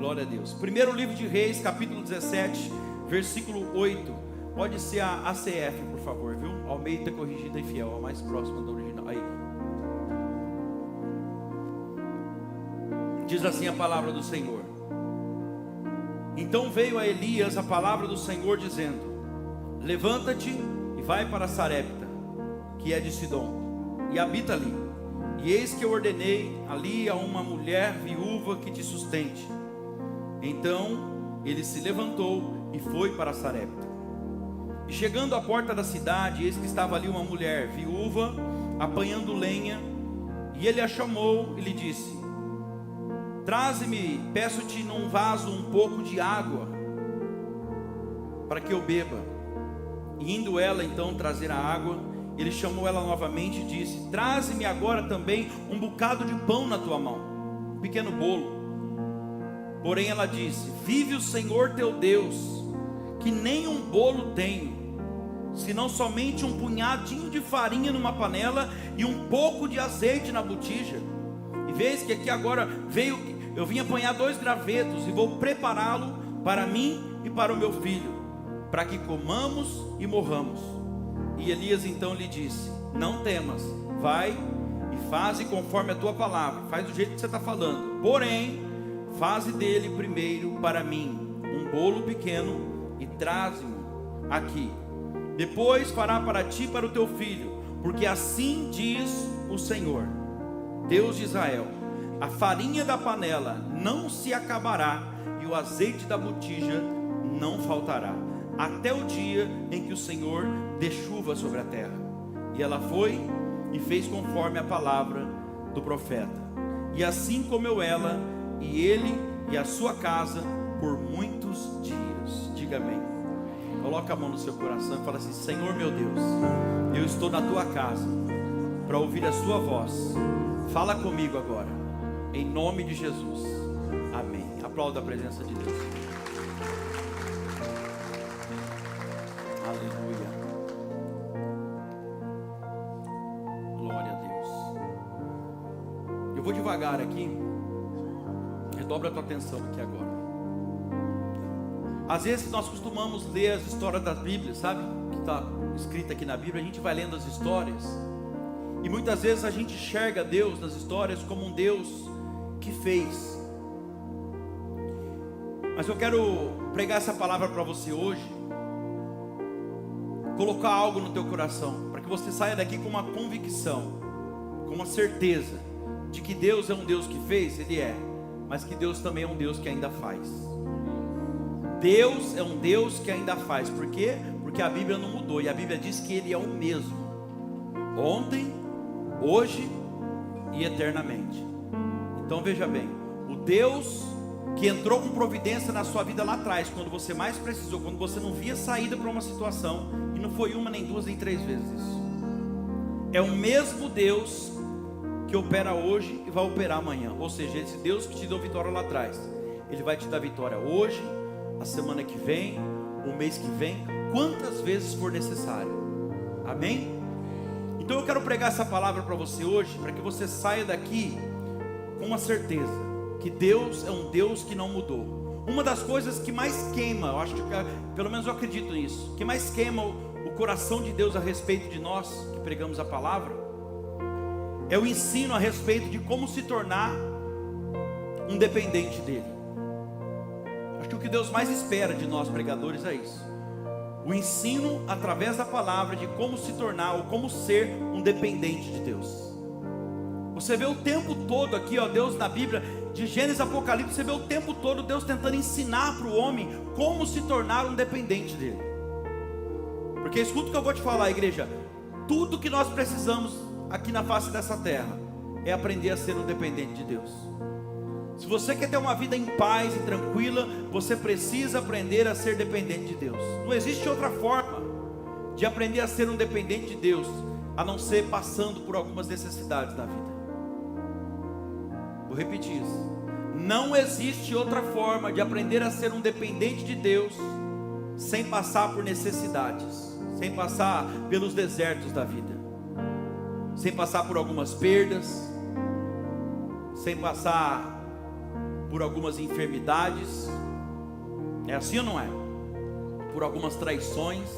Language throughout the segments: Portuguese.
Glória a Deus. Primeiro livro de Reis, capítulo 17, versículo 8. Pode ser a ACF, por favor, viu? Almeida Corrigida e Fiel, a mais próxima do original. Aí. Diz assim a palavra do Senhor. Então veio a Elias a palavra do Senhor dizendo: levanta-te e vai para Sarepta, que é de Sidom, e habita ali. E eis que eu ordenei ali a uma mulher viúva que te sustente. Então ele se levantou e foi para Sarepta. E chegando à porta da cidade, eis que estava ali uma mulher viúva apanhando lenha. E ele a chamou e lhe disse: traze-me, peço-te num vaso um pouco de água, para que eu beba. E indo ela então trazer a água, ele chamou ela novamente e disse: traze-me agora também um bocado de pão na tua mão, um pequeno bolo. Porém ela disse: vive o Senhor teu Deus, que nem um bolo tenho, senão somente um punhadinho de farinha numa panela e um pouco de azeite na botija. E vês que aqui agora eu vim apanhar 2 gravetos e vou prepará-lo para mim e para o meu filho, para que comamos e morramos. E Elias então lhe disse: não temas, vai e faze conforme a tua palavra, faz do jeito que você está falando, porém faze dele primeiro para mim um bolo pequeno e traze-mo aqui. Depois fará para ti e para o teu filho, porque assim diz o Senhor, Deus de Israel: a farinha da panela não se acabará e o azeite da botija não faltará, até o dia em que o Senhor dê chuva sobre a terra. E ela foi e fez conforme a palavra do profeta. E assim comeu ela e ele e a sua casa por muitos dias. Diga amém. Coloca a mão no seu coração e fala assim: Senhor meu Deus, eu estou na tua casa para ouvir a sua voz. Fala comigo agora, em nome de Jesus. Amém. Aplauda a presença de Deus. Aleluia. Glória a Deus. Eu vou devagar aqui. Redobra a tua atenção aqui agora. Às vezes nós costumamos ler as histórias da Bíblia, sabe? Que está escrita aqui na Bíblia. A gente vai lendo as histórias e muitas vezes a gente enxerga Deus nas histórias como um Deus que fez. Mas eu quero pregar essa palavra para você hoje, colocar algo no teu coração, para que você saia daqui com uma convicção, com uma certeza de que Deus é um Deus que fez, Ele é, mas que Deus também é um Deus que ainda faz. Deus é um Deus que ainda faz. Por quê? Porque a Bíblia não mudou, e a Bíblia diz que Ele é o mesmo, ontem, hoje e eternamente. Então veja bem, o Deus que entrou com providência na sua vida lá atrás, quando você mais precisou, quando você não via saída para uma situação, e não foi uma, nem duas, nem 3 vezes isso, é o mesmo Deus que opera hoje e vai operar amanhã. Ou seja, esse Deus que te deu vitória lá atrás, Ele vai te dar vitória hoje, a semana que vem, o mês que vem, quantas vezes for necessário. Amém? Então eu quero pregar essa palavra para você hoje, para que você saia daqui com uma certeza que Deus é um Deus que não mudou. Uma das coisas que mais queima, eu acho que, pelo menos eu acredito nisso, que mais queima o coração de Deus a respeito de nós que pregamos a palavra, é o ensino a respeito de como se tornar um dependente dele. Acho que o que Deus mais espera de nós pregadores é isso: o ensino através da palavra de como se tornar ou como ser um dependente de Deus. Você vê o tempo todo aqui, ó, Deus na Bíblia, de Gênesis a Apocalipse, você vê o tempo todo Deus tentando ensinar para o homem como se tornar um dependente dele. Porque escuta o que eu vou te falar, igreja: tudo que nós precisamos aqui na face dessa terra é aprender a ser um dependente de Deus. Se você quer ter uma vida em paz e tranquila, você precisa aprender a ser dependente de Deus. Não existe outra forma de aprender a ser um dependente de Deus, a não ser passando por algumas necessidades da vida. Vou repetir isso: não existe outra forma de aprender a ser um dependente de Deus sem passar por necessidades, sem passar pelos desertos da vida, sem passar por algumas perdas, sem passar por algumas enfermidades. É assim ou não é? Por algumas traições,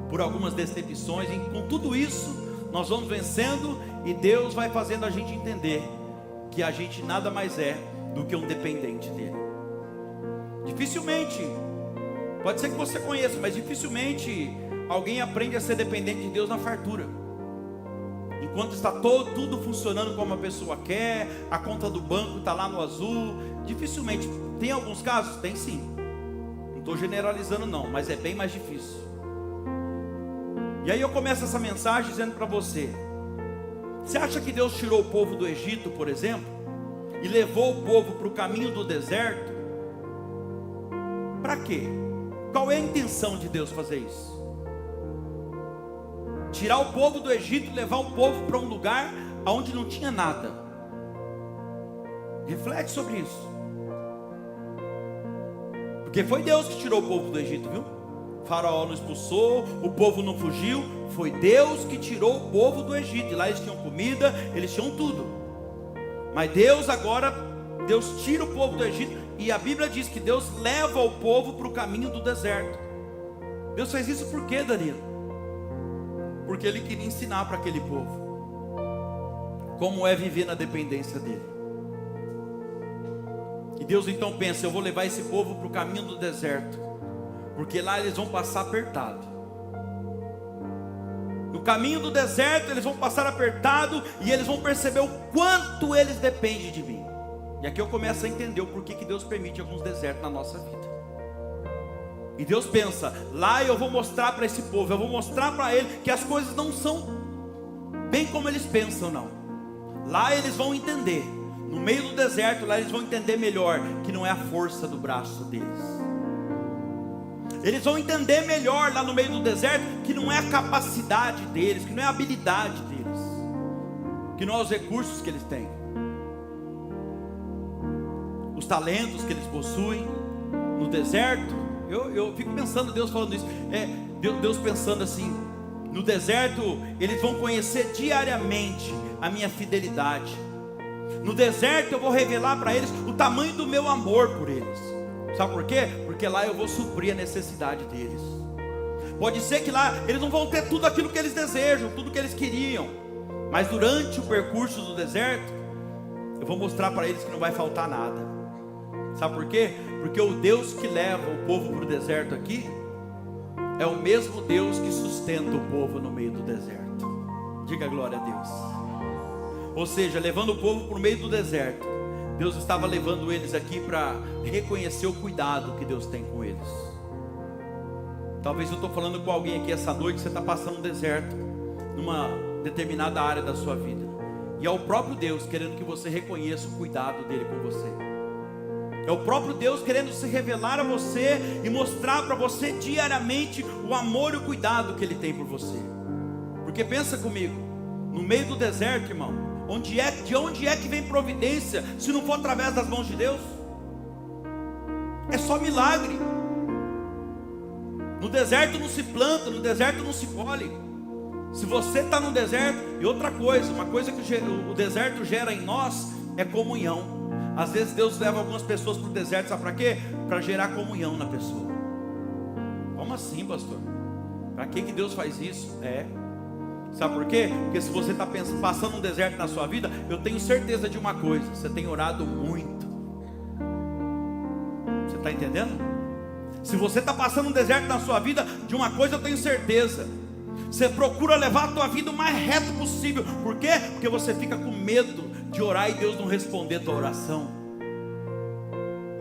por algumas decepções. E com tudo isso nós vamos vencendo, e Deus vai fazendo a gente entender que a gente nada mais é do que um dependente dele. Dificilmente, pode ser que você conheça, mas dificilmente alguém aprende a ser dependente de Deus na fartura. Enquanto está tudo funcionando como a pessoa quer, a conta do banco está lá no azul, dificilmente. Tem alguns casos? Tem sim. Não estou generalizando não, mas é bem mais difícil. E aí eu começo essa mensagem dizendo para você: você acha que Deus tirou o povo do Egito, por exemplo, e levou o povo para o caminho do deserto? Para quê? Qual é a intenção de Deus fazer isso? Tirar o povo do Egito e levar o povo para um lugar onde não tinha nada. Reflete sobre isso. Porque foi Deus que tirou o povo do Egito, viu? O faraó não expulsou, o povo não fugiu. Foi Deus que tirou o povo do Egito. E lá eles tinham comida, eles tinham tudo. Mas Deus tira o povo do Egito. E a Bíblia diz que Deus leva o povo para o caminho do deserto. Deus fez isso por quê, Danilo? Porque Ele queria ensinar para aquele povo como é viver na dependência dEle. E Deus então pensa: eu vou levar esse povo para o caminho do deserto, porque lá eles vão passar apertado. No caminho do deserto eles vão passar apertado, e eles vão perceber o quanto eles dependem de mim. E aqui eu começo a entender o porquê que Deus permite alguns desertos na nossa vida. E Deus pensa: lá eu vou mostrar para esse povo, eu vou mostrar para ele que as coisas não são bem como eles pensam, não. Lá eles vão entender, no meio do deserto, lá eles vão entender melhor que não é a força do braço deles. Eles vão entender melhor lá no meio do deserto que não é a capacidade deles, que não é a habilidade deles, que não é os recursos que eles têm, os talentos que eles possuem. No deserto, eu fico pensando, Deus falando isso, Deus pensando assim: no deserto eles vão conhecer diariamente a minha fidelidade. No deserto eu vou revelar para eles o tamanho do meu amor por eles. Sabe por quê? Porque lá eu vou suprir a necessidade deles. Pode ser que lá eles não vão ter tudo aquilo que eles desejam, tudo que eles queriam, mas durante o percurso do deserto eu vou mostrar para eles que não vai faltar nada. Sabe por quê? Porque o Deus que leva o povo para o deserto aqui é o mesmo Deus que sustenta o povo no meio do deserto. Diga glória a Deus. Ou seja, levando o povo para o meio do deserto, Deus estava levando eles aqui para reconhecer o cuidado que Deus tem com eles. Talvez eu estou falando com alguém aqui essa noite, você está passando um deserto numa determinada área da sua vida, e é o próprio Deus querendo que você reconheça o cuidado dele com você. É o próprio Deus querendo se revelar a você e mostrar para você diariamente o amor e o cuidado que Ele tem por você. Porque pensa comigo, no meio do deserto, irmão, de onde é que vem providência, se não for através das mãos de Deus? É só milagre. No deserto não se planta, no deserto não se colhe. Se você está no deserto, e outra coisa, uma coisa que o deserto gera em nós é comunhão. Às vezes Deus leva algumas pessoas para o deserto, sabe para quê? Para gerar comunhão na pessoa. Como assim, pastor? Para que Deus faz isso? Sabe por quê? Porque se você está passando um deserto na sua vida, eu tenho certeza de uma coisa: você tem orado muito. Você está entendendo? Se você está passando um deserto na sua vida, de uma coisa eu tenho certeza: você procura levar a tua vida o mais reto possível. Por quê? Porque você fica com medo de orar e Deus não responder a tua oração.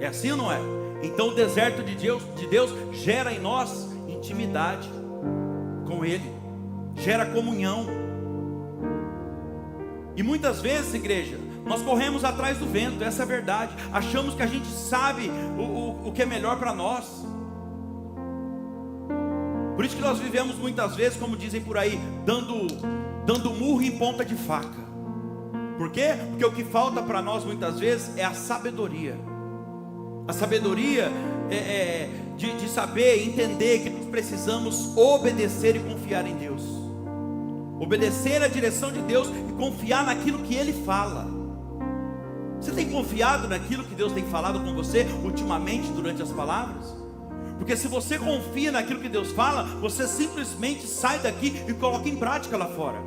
É assim ou não é? Então o deserto de Deus gera em nós intimidade com Ele, gera comunhão. E muitas vezes, igreja, nós corremos atrás do vento, essa é a verdade. Achamos que a gente sabe o que é melhor para nós. Por isso que nós vivemos muitas vezes, como dizem por aí, dando murro em ponta de faca. Por quê? Porque o que falta para nós muitas vezes é a sabedoria. A sabedoria de saber, entender que nós precisamos obedecer e confiar em Deus. Obedecer a direção de Deus e confiar naquilo que Ele fala. Você tem confiado naquilo que Deus tem falado com você ultimamente durante as palavras? Porque se você confia naquilo que Deus fala, você simplesmente sai daqui e coloca em prática lá fora.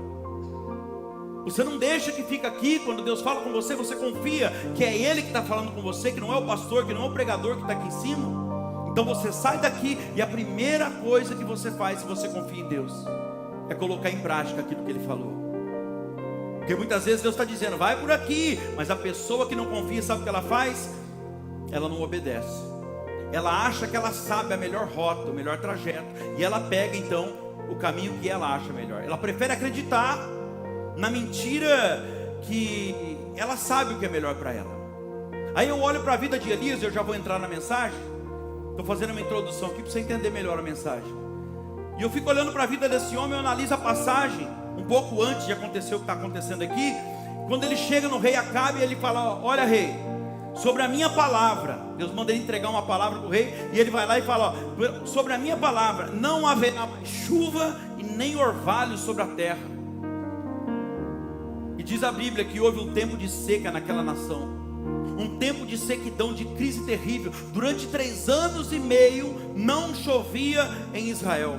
Você não deixa que fica aqui. Quando Deus fala com você, você confia que é Ele que está falando com você, que não é o pastor, que não é o pregador que está aqui em cima. Então você sai daqui e a primeira coisa que você faz, se você confia em Deus, é colocar em prática aquilo que Ele falou. Porque muitas vezes Deus está dizendo, vai por aqui, mas a pessoa que não confia, sabe o que ela faz? Ela não obedece. Ela acha que ela sabe a melhor rota, o melhor trajeto, e ela pega então o caminho que ela acha melhor. Ela prefere acreditar na mentira que ela sabe o que é melhor para ela. Aí eu olho para a vida de Elias, eu já vou entrar na mensagem. Estou fazendo uma introdução aqui para você entender melhor a mensagem. E eu fico olhando para a vida desse homem, eu analiso a passagem um pouco antes de acontecer o que está acontecendo aqui. Quando ele chega no rei Acabe, ele fala, olha rei, sobre a minha palavra, Deus manda ele entregar uma palavra para o rei, e ele vai lá e fala, ó, sobre a minha palavra, não haverá mais chuva e nem orvalho sobre a terra. E diz a Bíblia que houve um tempo de seca naquela nação, um tempo de sequidão, de crise terrível. Durante 3 anos e meio não chovia em Israel.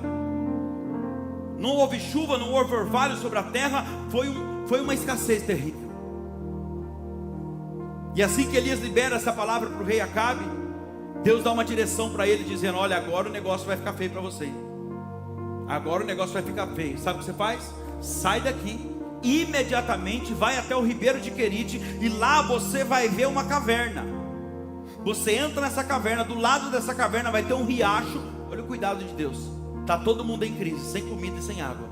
Não houve chuva, não houve orvalho sobre a terra. Foi uma escassez terrível. E assim que Elias libera essa palavra para o rei Acabe, Deus dá uma direção para ele, dizendo, olha, agora o negócio vai ficar feio para você. Agora o negócio vai ficar feio. Sabe o que você faz? Sai daqui, imediatamente vai até o ribeiro de Querite, e lá você vai ver uma caverna. Você entra nessa caverna, do lado dessa caverna vai ter um riacho. Olha o cuidado de Deus. Está todo mundo em crise, sem comida e sem água.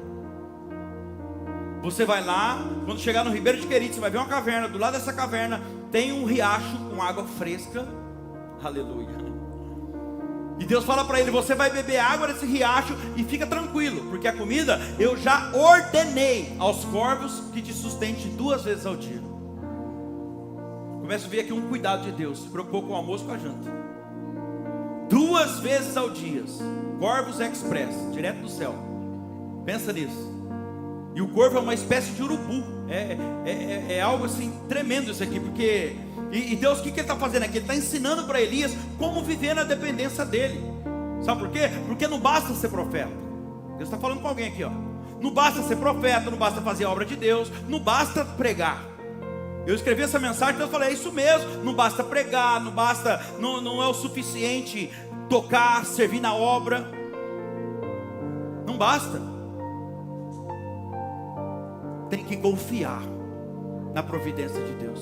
Você vai lá, quando chegar no ribeiro de Querite, você vai ver uma caverna. Do lado dessa caverna tem um riacho com água fresca. Aleluia. E Deus fala para ele, você vai beber água desse riacho e fica tranquilo, porque a comida eu já ordenei aos corvos que te sustente 2 vezes ao dia. Começa a ver aqui um cuidado de Deus. Se preocupou com o almoço e com a janta. 2 vezes ao dia. Corvos express, direto do céu. Pensa nisso. E o corvo é uma espécie de urubu. É algo assim tremendo isso aqui. Porque E Deus, o que ele está fazendo aqui? Ele está ensinando para Elias como viver na dependência dele. Sabe por quê? Porque não basta ser profeta. Deus está falando com alguém aqui, ó. Não basta ser profeta, não basta fazer a obra de Deus, não basta pregar. Eu escrevi essa mensagem, Deus falou, é isso mesmo. Não basta pregar, não basta, não é o suficiente tocar, servir na obra. Não basta. Tem que confiar na providência de Deus.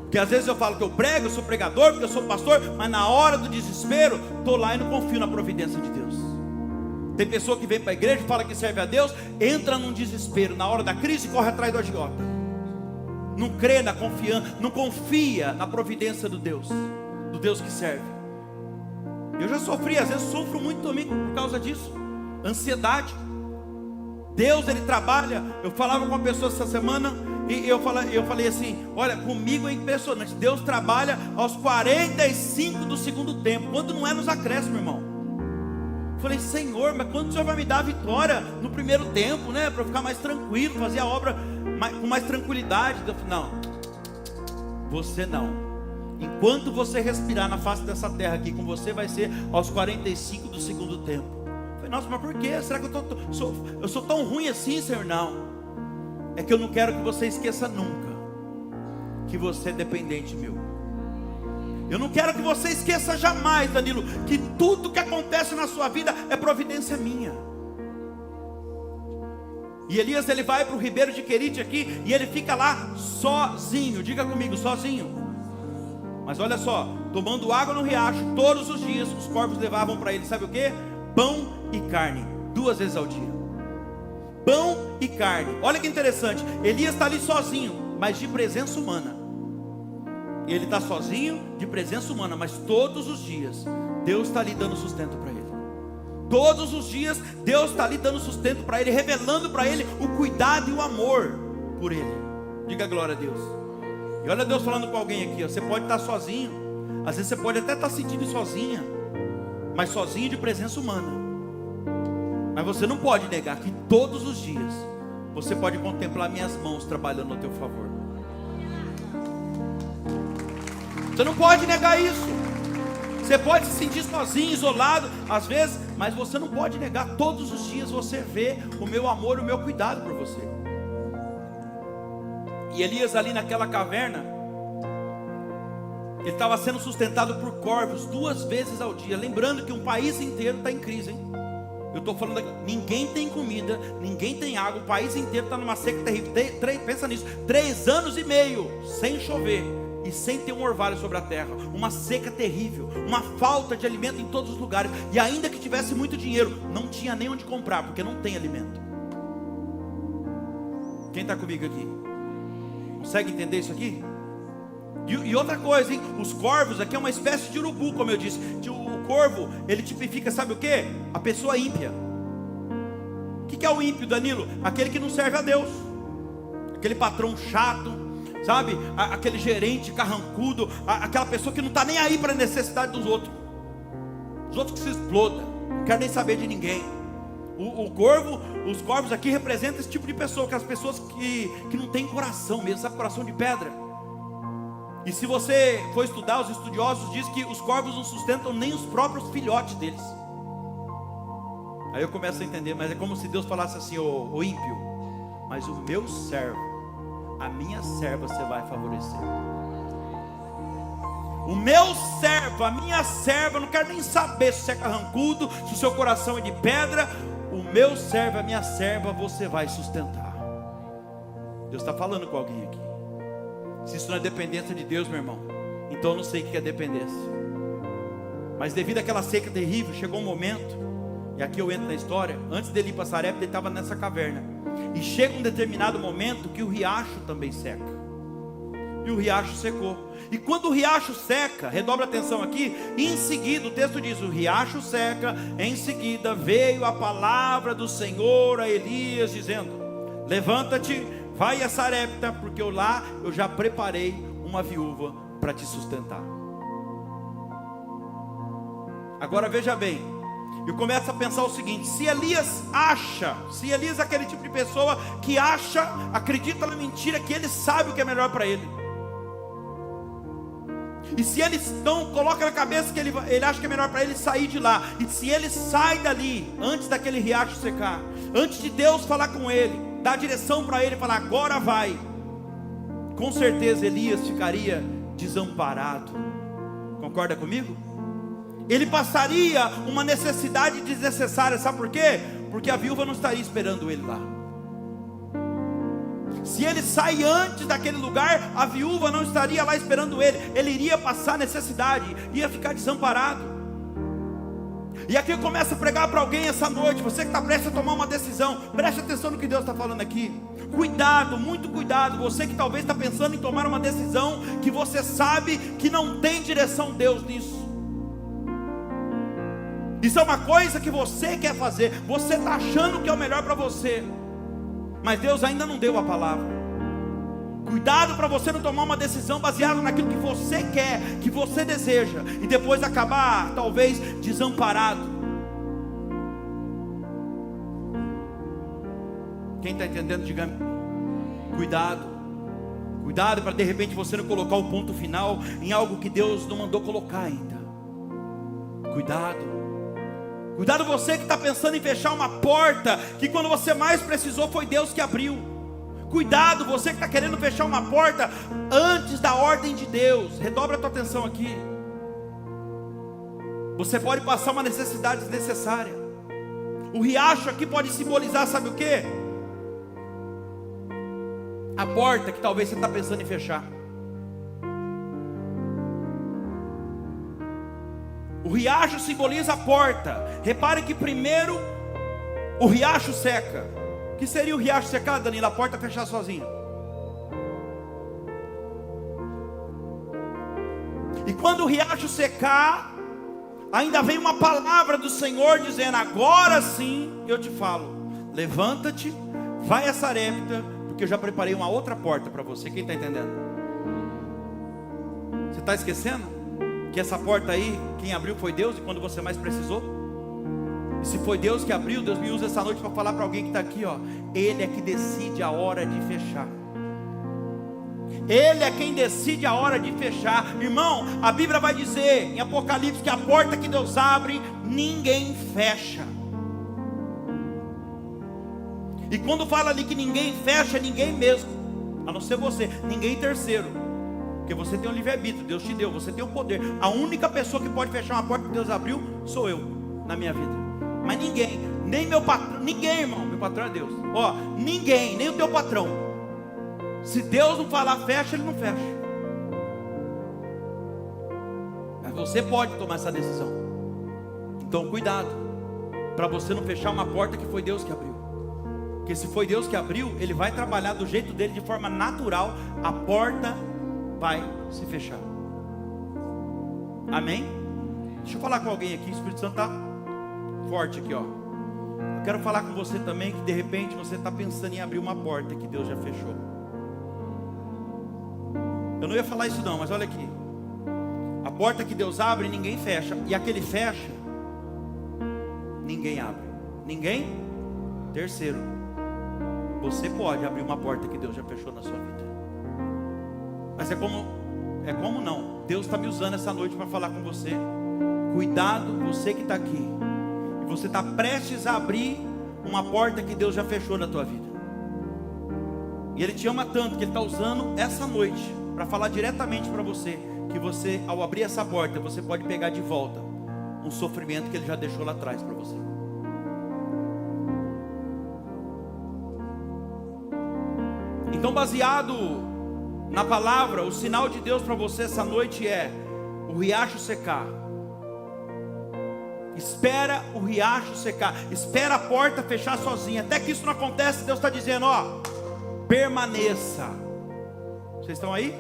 Porque às vezes eu falo que eu prego, eu sou pregador, porque eu sou pastor, mas na hora do desespero, estou lá e não confio na providência de Deus. Tem pessoa que vem para a igreja, fala que serve a Deus, entra num desespero, na hora da crise corre atrás do agiota. Não crê na confiança, não confia na providência do Deus que serve. Eu já sofri, às vezes sofro muito também por causa disso. Ansiedade. Deus, ele trabalha. Eu falava com uma pessoa essa semana e eu falei assim, olha, comigo é impressionante. Deus trabalha aos 45 do segundo tempo, quando não é nos acréscimos, irmão. Eu falei, Senhor, mas quando o Senhor vai me dar a vitória no primeiro tempo, né? Para eu ficar mais tranquilo, fazer a obra com mais tranquilidade. Eu falei, não, você não. Enquanto você respirar na face dessa terra aqui, com você vai ser aos 45 do segundo tempo. Eu falei, nossa, mas por quê? Será que eu sou tão ruim assim, Senhor? Não. É que eu não quero que você esqueça nunca que você é dependente meu. Eu não quero que você esqueça jamais, Danilo, que tudo que acontece na sua vida é providência minha. E Elias, ele vai para o ribeiro de Querite aqui, e ele fica lá sozinho. Diga comigo, sozinho. Mas olha só, tomando água no riacho, todos os dias os corvos levavam para ele, sabe o que? Pão e carne, 2 vezes ao dia. Pão e carne. Olha que interessante, Elias está ali sozinho, mas de presença humana. Ele está sozinho, de presença humana, mas todos os dias Deus está ali dando sustento para ele. Todos os dias Deus está ali dando sustento para ele, revelando para ele o cuidado e o amor por ele. Diga glória a Deus. E olha Deus falando com alguém aqui, ó. Você pode estar sozinho, às vezes você pode até estar sentindo sozinha, mas sozinho de presença humana. Mas você não pode negar que todos os dias você pode contemplar minhas mãos trabalhando a teu favor. Você não pode negar isso. Você pode se sentir sozinho, isolado, às vezes, mas você não pode negar. Todos os dias você vê o meu amor, o meu cuidado por você. E Elias ali naquela caverna, ele estava sendo sustentado por corvos 2 vezes ao dia. Lembrando que um país inteiro está em crise, hein? Eu estou falando aqui, ninguém tem comida, ninguém tem água, o país inteiro está numa seca terrível. Pensa nisso, 3 anos e meio sem chover e sem ter um orvalho sobre a terra. Uma seca terrível, uma falta de alimento em todos os lugares. E ainda que tivesse muito dinheiro, não tinha nem onde comprar, porque não tem alimento. Quem está comigo aqui? Consegue entender isso aqui? E outra coisa, hein? Os corvos aqui é uma espécie de urubu, como eu disse. O corvo, ele tipifica, sabe o que? A pessoa ímpia. O que é o ímpio, Danilo? Aquele que não serve a Deus. Aquele patrão chato, sabe? Aquele gerente carrancudo. Aquela pessoa que não está nem aí para a necessidade dos outros. Os outros que se explodam, não quer nem saber de ninguém. Os corvos aqui representam esse tipo de pessoa, aquelas pessoas que não tem coração mesmo, sabe? Coração de pedra. E se você for estudar, os estudiosos dizem que os corvos não sustentam nem os próprios filhotes deles. Aí eu começo a entender, mas é como se Deus falasse assim: ô ímpio, mas o meu servo, a minha serva você vai favorecer. O meu servo, a minha serva, eu não quero nem saber se você é carrancudo, se o seu coração é de pedra. O meu servo, a minha serva, você vai sustentar. Deus está falando com alguém aqui. Se isso não é dependência de Deus, meu irmão, então eu não sei o que é dependência. Mas devido àquela seca terrível, chegou um momento, e aqui eu entro na história. Antes dele ir para Sarepta, ele estava nessa caverna. E chega um determinado momento que o riacho também seca. E o riacho secou. E quando o riacho seca, redobra atenção aqui, em seguida o texto diz: o riacho seca, em seguida veio a palavra do Senhor a Elias dizendo: levanta-te, vai a Sarepta, porque lá eu já preparei uma viúva para te sustentar. Agora veja bem, eu começo a pensar o seguinte: se Elias é aquele tipo de pessoa que acredita na mentira, que ele sabe o que é melhor para ele. E se ele então coloca na cabeça que ele acha que é melhor para ele sair de lá, e se ele sai dali, antes daquele riacho secar, antes de Deus falar com ele, dar direção para ele, falar agora vai, com certeza Elias ficaria desamparado. Concorda comigo? Ele passaria uma necessidade desnecessária, sabe por quê? Porque a viúva não estaria esperando ele lá. Se ele sai antes daquele lugar, a viúva não estaria lá esperando ele. Ele iria passar necessidade, ia ficar desamparado. E aqui eu começo a pregar para alguém essa noite. Você que está prestes a tomar uma decisão, preste atenção no que Deus está falando aqui. Cuidado, muito cuidado. Você que talvez está pensando em tomar uma decisão que você sabe que não tem direção de Deus nisso. Isso é uma coisa que você quer fazer, você está achando que é o melhor para você, mas Deus ainda não deu a palavra. Cuidado para você não tomar uma decisão baseada naquilo que você quer, que você deseja, e depois acabar talvez desamparado. Quem está entendendo, diga cuidado. Cuidado para de repente você não colocar o ponto final em algo que Deus não mandou colocar ainda. Cuidado. Cuidado você que está pensando em fechar uma porta que quando você mais precisou foi Deus que abriu. Cuidado você que está querendo fechar uma porta antes da ordem de Deus. Redobra a tua atenção aqui. Você pode passar uma necessidade desnecessária. O riacho aqui pode simbolizar, sabe o que? A porta que talvez você está pensando em fechar. O riacho simboliza a porta. Repare que primeiro o riacho seca. O que seria o riacho secar, Danilo? A porta fechar sozinha. E quando o riacho secar, ainda vem uma palavra do Senhor dizendo: agora sim eu te falo, levanta-te, vai a Sarepta, porque eu já preparei uma outra porta para você. Quem está entendendo? Você está esquecendo? Que essa porta aí, quem abriu foi Deus, e quando você mais precisou. E se foi Deus que abriu, Deus me usa essa noite para falar para alguém que está aqui, ó. Ele é que decide a hora de fechar. Ele é quem decide a hora de fechar. Irmão, a Bíblia vai dizer em Apocalipse que a porta que Deus abre, ninguém fecha. E quando fala ali que ninguém fecha, ninguém mesmo, a não ser você, ninguém terceiro, porque você tem o livre-arbítrio, Deus te deu, você tem o poder. A única pessoa que pode fechar uma porta que Deus abriu, sou eu, na minha vida. Mas ninguém, nem meu patrão, ninguém, irmão, meu patrão é Deus. Ó, ninguém, nem o teu patrão. Se Deus não falar fecha, ele não fecha. Mas você pode tomar essa decisão. Então cuidado, para você não fechar uma porta que foi Deus que abriu. Porque se foi Deus que abriu, Ele vai trabalhar do jeito dele, de forma natural. A porta vai se fechar. Amém? Deixa eu falar com alguém aqui. O Espírito Santo está forte aqui, ó. Eu quero falar com você também, que de repente você está pensando em abrir uma porta que Deus já fechou. Eu não ia falar isso não, mas olha aqui. A porta que Deus abre, ninguém fecha. E aquele fecha, ninguém abre. Ninguém? Terceiro, você pode abrir uma porta que Deus já fechou na sua vida. Mas é como não? Deus está me usando essa noite para falar com você. Cuidado, você que está aqui, e você está prestes a abrir uma porta que Deus já fechou na tua vida. E Ele te ama tanto que Ele está usando essa noite para falar diretamente para você, que você, ao abrir essa porta, você pode pegar de volta um sofrimento que Ele já deixou lá atrás para você. Então, baseado na palavra, o sinal de Deus para você essa noite é o riacho secar. Espera o riacho secar. Espera a porta fechar sozinha. Até que isso não acontece, Deus está dizendo, ó, permaneça. Vocês estão aí?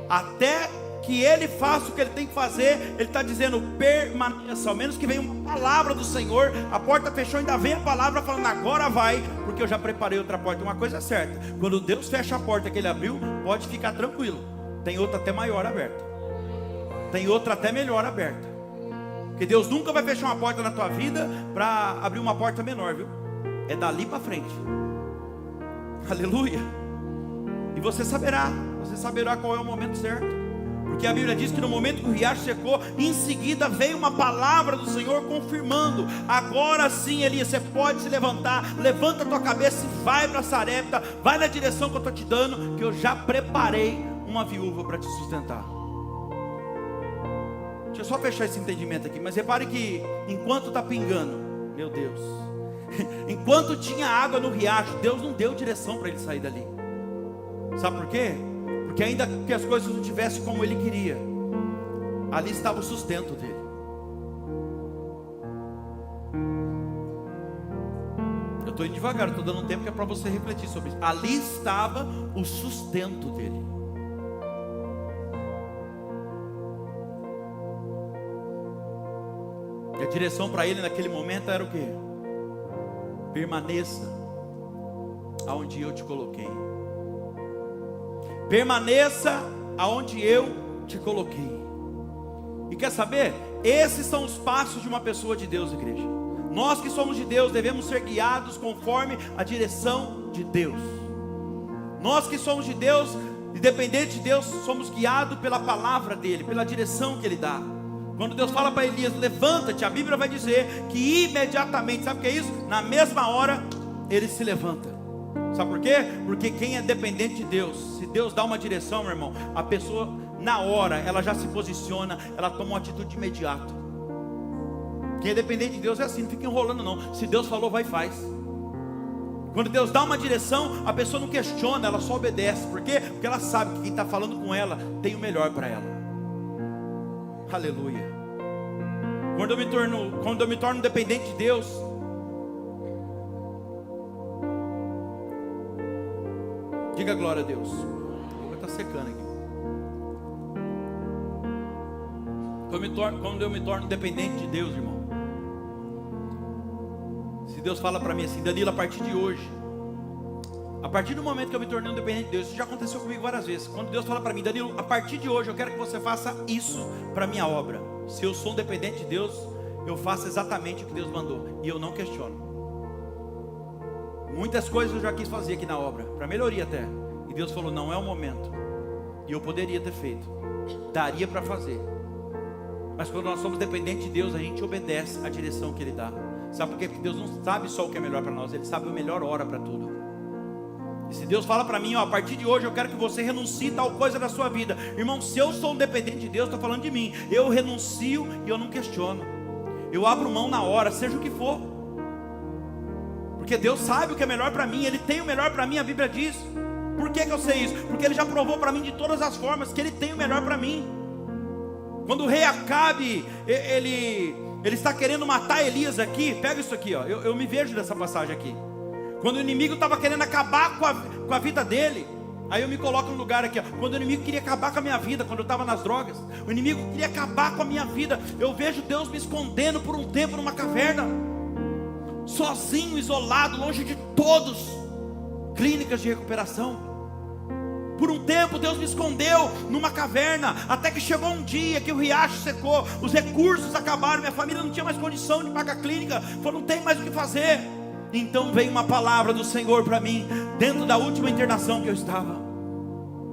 Até que Ele faça o que Ele tem que fazer, Ele está dizendo, permaneça. Ao menos que venha uma palavra do Senhor. A porta fechou, ainda vem a palavra falando, agora vai, porque eu já preparei outra porta. Uma coisa é certa, quando Deus fecha a porta que Ele abriu, pode ficar tranquilo, tem outra até maior aberta, tem outra até melhor aberta. Porque Deus nunca vai fechar uma porta na tua vida para abrir uma porta menor, viu? É dali para frente. Aleluia. E você saberá qual é o momento certo. Porque a Bíblia diz que no momento que o riacho secou, em seguida veio uma palavra do Senhor confirmando, agora sim, Elias, você pode se levantar, levanta a tua cabeça e vai para Sarepta, vai na direção que eu estou te dando, que eu já preparei uma viúva para te sustentar. Deixa eu só fechar esse entendimento aqui, mas repare que enquanto está pingando, meu Deus, enquanto tinha água no riacho, Deus não deu direção para ele sair dali. Sabe por quê? Porque ainda que as coisas não tivessem como ele queria, ali estava o sustento dele. Eu estou indo devagar, estou dando um tempo que é para você refletir sobre isso. Ali estava o sustento dele. E a direção para ele naquele momento era o quê? Permaneça aonde eu te coloquei. Permaneça aonde eu te coloquei. E quer saber? Esses são os passos de uma pessoa de Deus, igreja. Nós que somos de Deus devemos ser guiados conforme a direção de Deus. Nós que somos de Deus, independente de Deus, somos guiados pela palavra dele, pela direção que ele dá. Quando Deus fala para Elias, levanta-te, a Bíblia vai dizer que imediatamente, sabe o que é isso? Na mesma hora, ele se levanta. Sabe por quê? Porque quem é dependente de Deus, se Deus dá uma direção, meu irmão, a pessoa na hora, ela já se posiciona, ela toma uma atitude de imediato. Quem é dependente de Deus é assim, não fica enrolando não. Se Deus falou, vai e faz. Quando Deus dá uma direção, a pessoa não questiona, ela só obedece. Por quê? Porque ela sabe que quem está falando com ela tem o melhor para ela. Aleluia. Quando eu me torno dependente de Deus, diga glória a Deus. A boca está secando aqui. Quando eu me torno dependente de Deus, irmão, se Deus fala para mim assim, Danilo, a partir de hoje, a partir do momento que eu me tornei dependente de Deus, isso já aconteceu comigo várias vezes. Quando Deus fala para mim, Danilo, a partir de hoje eu quero que você faça isso para a minha obra. Se eu sou um dependente de Deus, eu faço exatamente o que Deus mandou, e eu não questiono. Muitas coisas eu já quis fazer aqui na obra, para melhoria até, e Deus falou, não é o momento. E eu poderia ter feito, daria para fazer. Mas quando nós somos dependentes de Deus, a gente obedece à direção que Ele dá. Sabe por quê? Porque Deus não sabe só o que é melhor para nós, Ele sabe a melhor hora para tudo. E se Deus fala para mim, ó, a partir de hoje eu quero que você renuncie tal coisa da sua vida. Irmão, se eu sou um dependente de Deus, estou falando de mim. Eu renuncio e eu não questiono. Eu abro mão na hora, seja o que for. Porque Deus sabe o que é melhor para mim, Ele tem o melhor para mim, a Bíblia diz. Por que eu sei isso? Porque Ele já provou para mim de todas as formas que Ele tem o melhor para mim. Quando o rei Acabe, ele está querendo matar Elias aqui, pega isso aqui, ó. Eu me vejo dessa passagem aqui. Quando o inimigo estava querendo acabar com a vida dele, aí eu me coloco no lugar aqui, ó. Quando o inimigo queria acabar com a minha vida, quando eu estava nas drogas, o inimigo queria acabar com a minha vida, eu vejo Deus me escondendo por um tempo numa caverna, sozinho, isolado, longe de todos, clínicas de recuperação. Por um tempo Deus me escondeu numa caverna, até que chegou um dia que o riacho secou, os recursos acabaram, minha família não tinha mais condição de pagar a clínica, falou, não tem mais o que fazer. Então veio uma palavra do Senhor para mim, dentro da última internação que eu estava,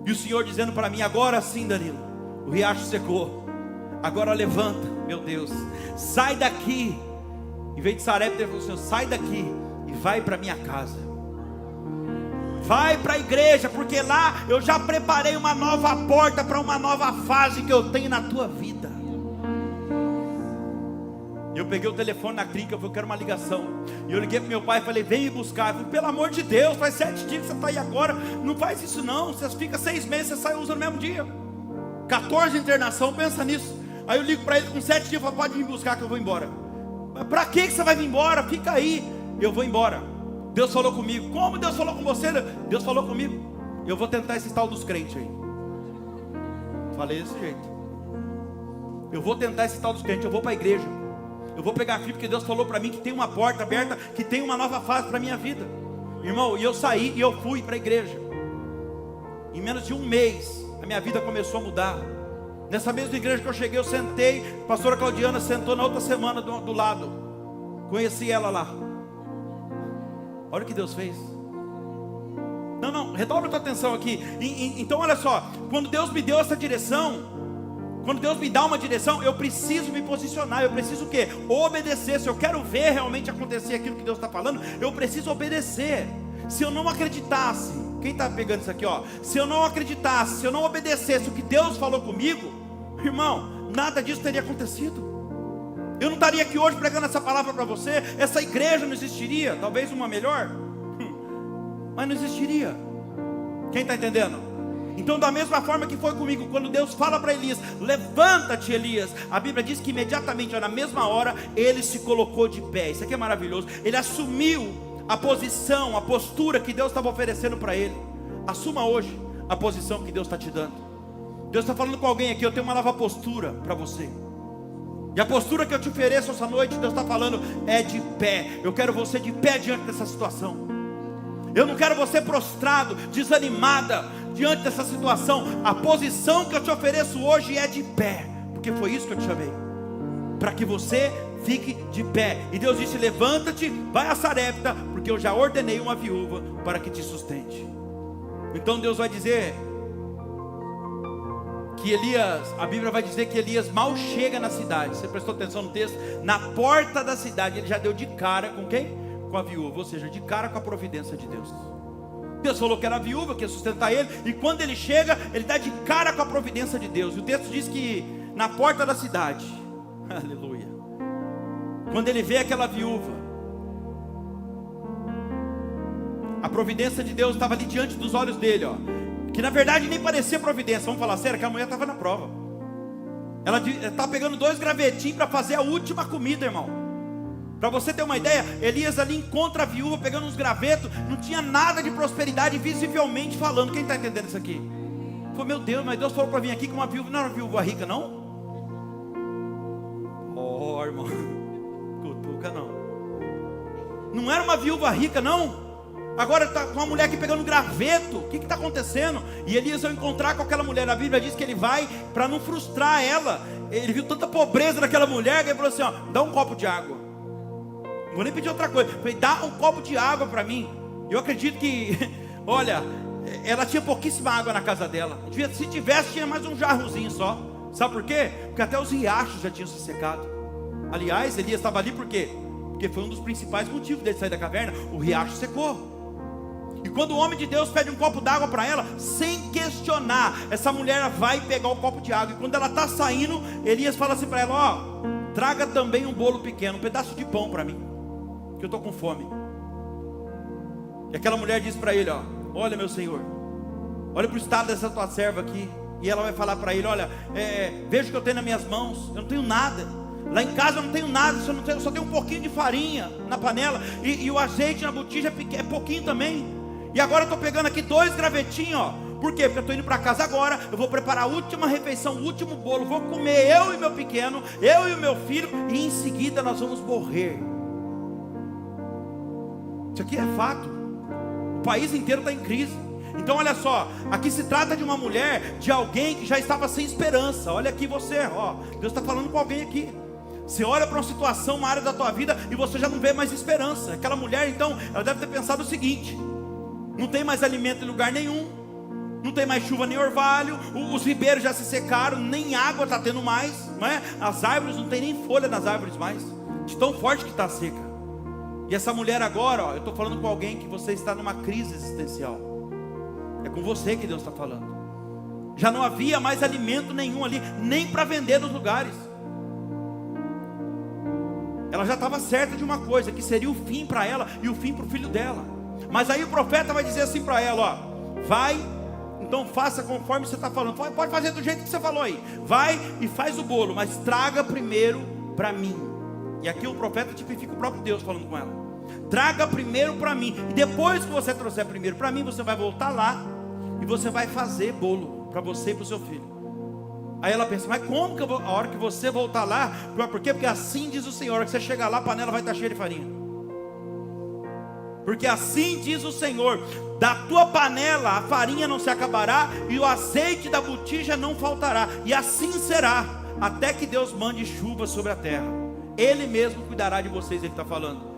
e o Senhor dizendo para mim, agora sim Danilo, o riacho secou, agora levanta, meu Deus, sai daqui, em vez de Sarepta, ele falou, Senhor, sai daqui e vai para minha casa. Vai para a igreja, porque lá eu já preparei uma nova porta para uma nova fase que eu tenho na tua vida. Eu peguei o telefone na clínica, eu falei, eu quero uma ligação. E eu liguei para meu pai e falei, vem me buscar. Eu falei, pelo amor de Deus, faz 7 dias que você está aí agora. Não faz isso não, você fica 6 meses, você sai usando no mesmo dia. 14 internação, pensa nisso. Aí eu ligo para ele com 7 dias, eu falo, pode me buscar que eu vou embora. Mas para que você vai vir embora? Fica aí, eu vou embora. Deus falou comigo. Como Deus falou com você? Deus falou comigo. Eu vou tentar esse tal dos crentes aí. Falei desse jeito. Eu vou tentar esse tal dos crentes. Eu vou para a igreja. Eu vou pegar firme, porque Deus falou para mim que tem uma porta aberta, que tem uma nova fase para a minha vida. Irmão, e eu saí e eu fui para a igreja. Em menos de um mês, a minha vida começou a mudar. Nessa mesma igreja que eu cheguei, eu sentei. A pastora Claudiana sentou na outra semana do lado. Conheci ela lá. Olha o que Deus fez. Não, redobra a tua atenção aqui. Então olha só, quando Deus me deu essa direção, quando Deus me dá uma direção, eu preciso me posicionar. Eu preciso o quê? Obedecer. Se eu quero ver realmente acontecer aquilo que Deus está falando, eu preciso obedecer. Se eu não acreditasse, quem está pegando isso aqui, ó? Se eu não acreditasse, se eu não obedecesse o que Deus falou comigo, irmão, nada disso teria acontecido. Eu não estaria aqui hoje pregando essa palavra para você. Essa igreja não existiria. Talvez uma melhor, mas não existiria. Quem está entendendo? Então da mesma forma que foi comigo, quando Deus fala para Elias, levanta-te Elias, a Bíblia diz que imediatamente, na mesma hora, ele se colocou de pé. Isso aqui é maravilhoso. Ele assumiu a posição, a postura que Deus estava oferecendo para ele. Assuma hoje a posição que Deus está te dando. Deus está falando com alguém aqui, eu tenho uma nova postura para você. E a postura que eu te ofereço essa noite, Deus está falando, é de pé. Eu quero você de pé diante dessa situação. Eu não quero você prostrado, desanimada diante dessa situação. A posição que eu te ofereço hoje é de pé, porque foi isso que eu te chamei, para que você fique de pé. E Deus disse, levanta-te, vai a Sarepta, porque eu já ordenei uma viúva para que te sustente. Então Deus vai dizer que Elias, a Bíblia vai dizer que Elias mal chega na cidade. Você prestou atenção no texto? Na porta da cidade ele já deu de cara com quem? Com a viúva, ou seja, de cara com a providência de Deus. Deus falou que era a viúva, que ia sustentar ele, e quando ele chega, ele dá de cara com a providência de Deus. E o texto diz que na porta da cidade, aleluia, quando ele vê aquela viúva, a providência de Deus estava ali diante dos olhos dele, ó. Que na verdade nem parecia providência, vamos falar sério, que a mulher estava na prova. Ela estava pegando 2 gravetinhos para fazer a última comida, irmão. Para você ter uma ideia, Elias ali encontra a viúva pegando uns gravetos, não tinha nada de prosperidade visivelmente falando. Quem está entendendo isso aqui? Falei, meu Deus, mas Deus falou para vir aqui com uma viúva, não era uma viúva rica não? Oh, irmão, cutuca não. Não era uma viúva rica não? Agora está com uma mulher aqui pegando graveto. O que está acontecendo? E Elias vai encontrar com aquela mulher. A Bíblia diz que ele vai para não frustrar ela. Ele viu tanta pobreza naquela mulher que ele falou assim, ó, dá um copo de água. Não vou nem pedir outra coisa. Falei, dá um copo de água para mim. Eu acredito que, olha, ela tinha pouquíssima água na casa dela. Se tivesse, tinha mais um jarrozinho só. Sabe por quê? Porque até os riachos já tinham se secado. Aliás, Elias estava ali por quê? Porque foi um dos principais motivos dele sair da caverna. O riacho secou. E quando o homem de Deus pede um copo d'água para ela, sem questionar, essa mulher vai pegar o copo de água. E quando ela está saindo, Elias fala assim para ela: ó, traga também um bolo pequeno, um pedaço de pão para mim, que eu estou com fome. E aquela mulher diz para ele: ó, olha meu senhor, olha para o estado dessa tua serva aqui. E ela vai falar para ele: olha, veja o que eu tenho nas minhas mãos, eu não tenho nada. Lá em casa eu não tenho nada, eu só tenho um pouquinho de farinha na panela, e o azeite na botija é pouquinho também. E agora eu estou pegando aqui 2 gravetinhos, ó. Por quê? Porque eu estou indo para casa agora, eu vou preparar a última refeição, o último bolo, vou comer eu e meu pequeno, eu e o meu filho, e em seguida nós vamos morrer. Isso aqui é fato. O país inteiro está em crise. Então olha só, aqui se trata de uma mulher, de alguém que já estava sem esperança. Olha aqui você, ó, Deus está falando com alguém aqui. Você olha para uma situação, uma área da tua vida, e você já não vê mais esperança. Aquela mulher então, ela deve ter pensado o seguinte: não tem mais alimento em lugar nenhum, não tem mais chuva nem orvalho, os ribeiros já se secaram, nem água está tendo mais, não é? As árvores, não tem nem folha nas árvores mais, de tão forte que está seca. E essa mulher agora, ó, eu estou falando com alguém que você está numa crise existencial. É com você que Deus está falando. Já não havia mais alimento nenhum ali, nem para vender nos lugares. Ela já estava certa de uma coisa, que seria o fim para ela e o fim para o filho dela. Mas aí o profeta vai dizer assim para ela: ó, vai, então faça conforme você está falando. Pode fazer do jeito que você falou aí. Vai e faz o bolo, mas traga primeiro para mim. E aqui o profeta tipifica o próprio Deus falando com ela. Traga primeiro para mim, e depois que você trouxer primeiro para mim, você vai voltar lá e você vai fazer bolo para você e para o seu filho. Aí ela pensa: mas como que eu vou, a hora que você voltar lá? Por quê? Porque assim diz o Senhor, a hora que você chegar lá, a panela vai estar cheia de farinha. Porque assim diz o Senhor: da tua panela a farinha não se acabará, e o azeite da botija não faltará. E assim será, até que Deus mande chuva sobre a terra. Ele mesmo cuidará de vocês, Ele está falando.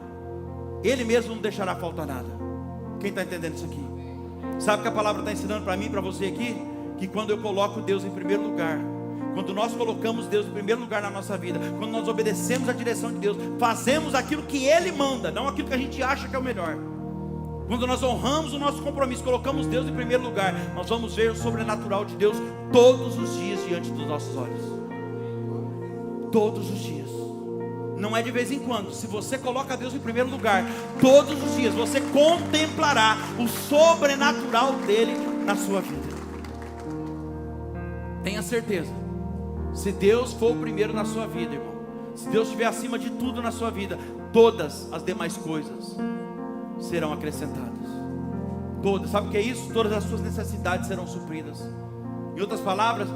Ele mesmo não deixará faltar nada. Quem está entendendo isso aqui? Sabe o que a palavra está ensinando para mim e para você aqui? Que quando eu coloco Deus em primeiro lugar, quando nós colocamos Deus em primeiro lugar na nossa vida, quando nós obedecemos a direção de Deus, fazemos aquilo que Ele manda, não aquilo que a gente acha que é o melhor. Quando nós honramos o nosso compromisso, colocamos Deus em primeiro lugar, nós vamos ver o sobrenatural de Deus todos os dias diante dos nossos olhos. Todos os dias. Não é de vez em quando. Se você coloca Deus em primeiro lugar, todos os dias você contemplará o sobrenatural dele na sua vida. Tenha certeza. Se Deus for o primeiro na sua vida, irmão, se Deus estiver acima de tudo na sua vida, todas as demais coisas serão acrescentadas. Todas. Sabe o que é isso? Todas as suas necessidades serão supridas. Em outras palavras,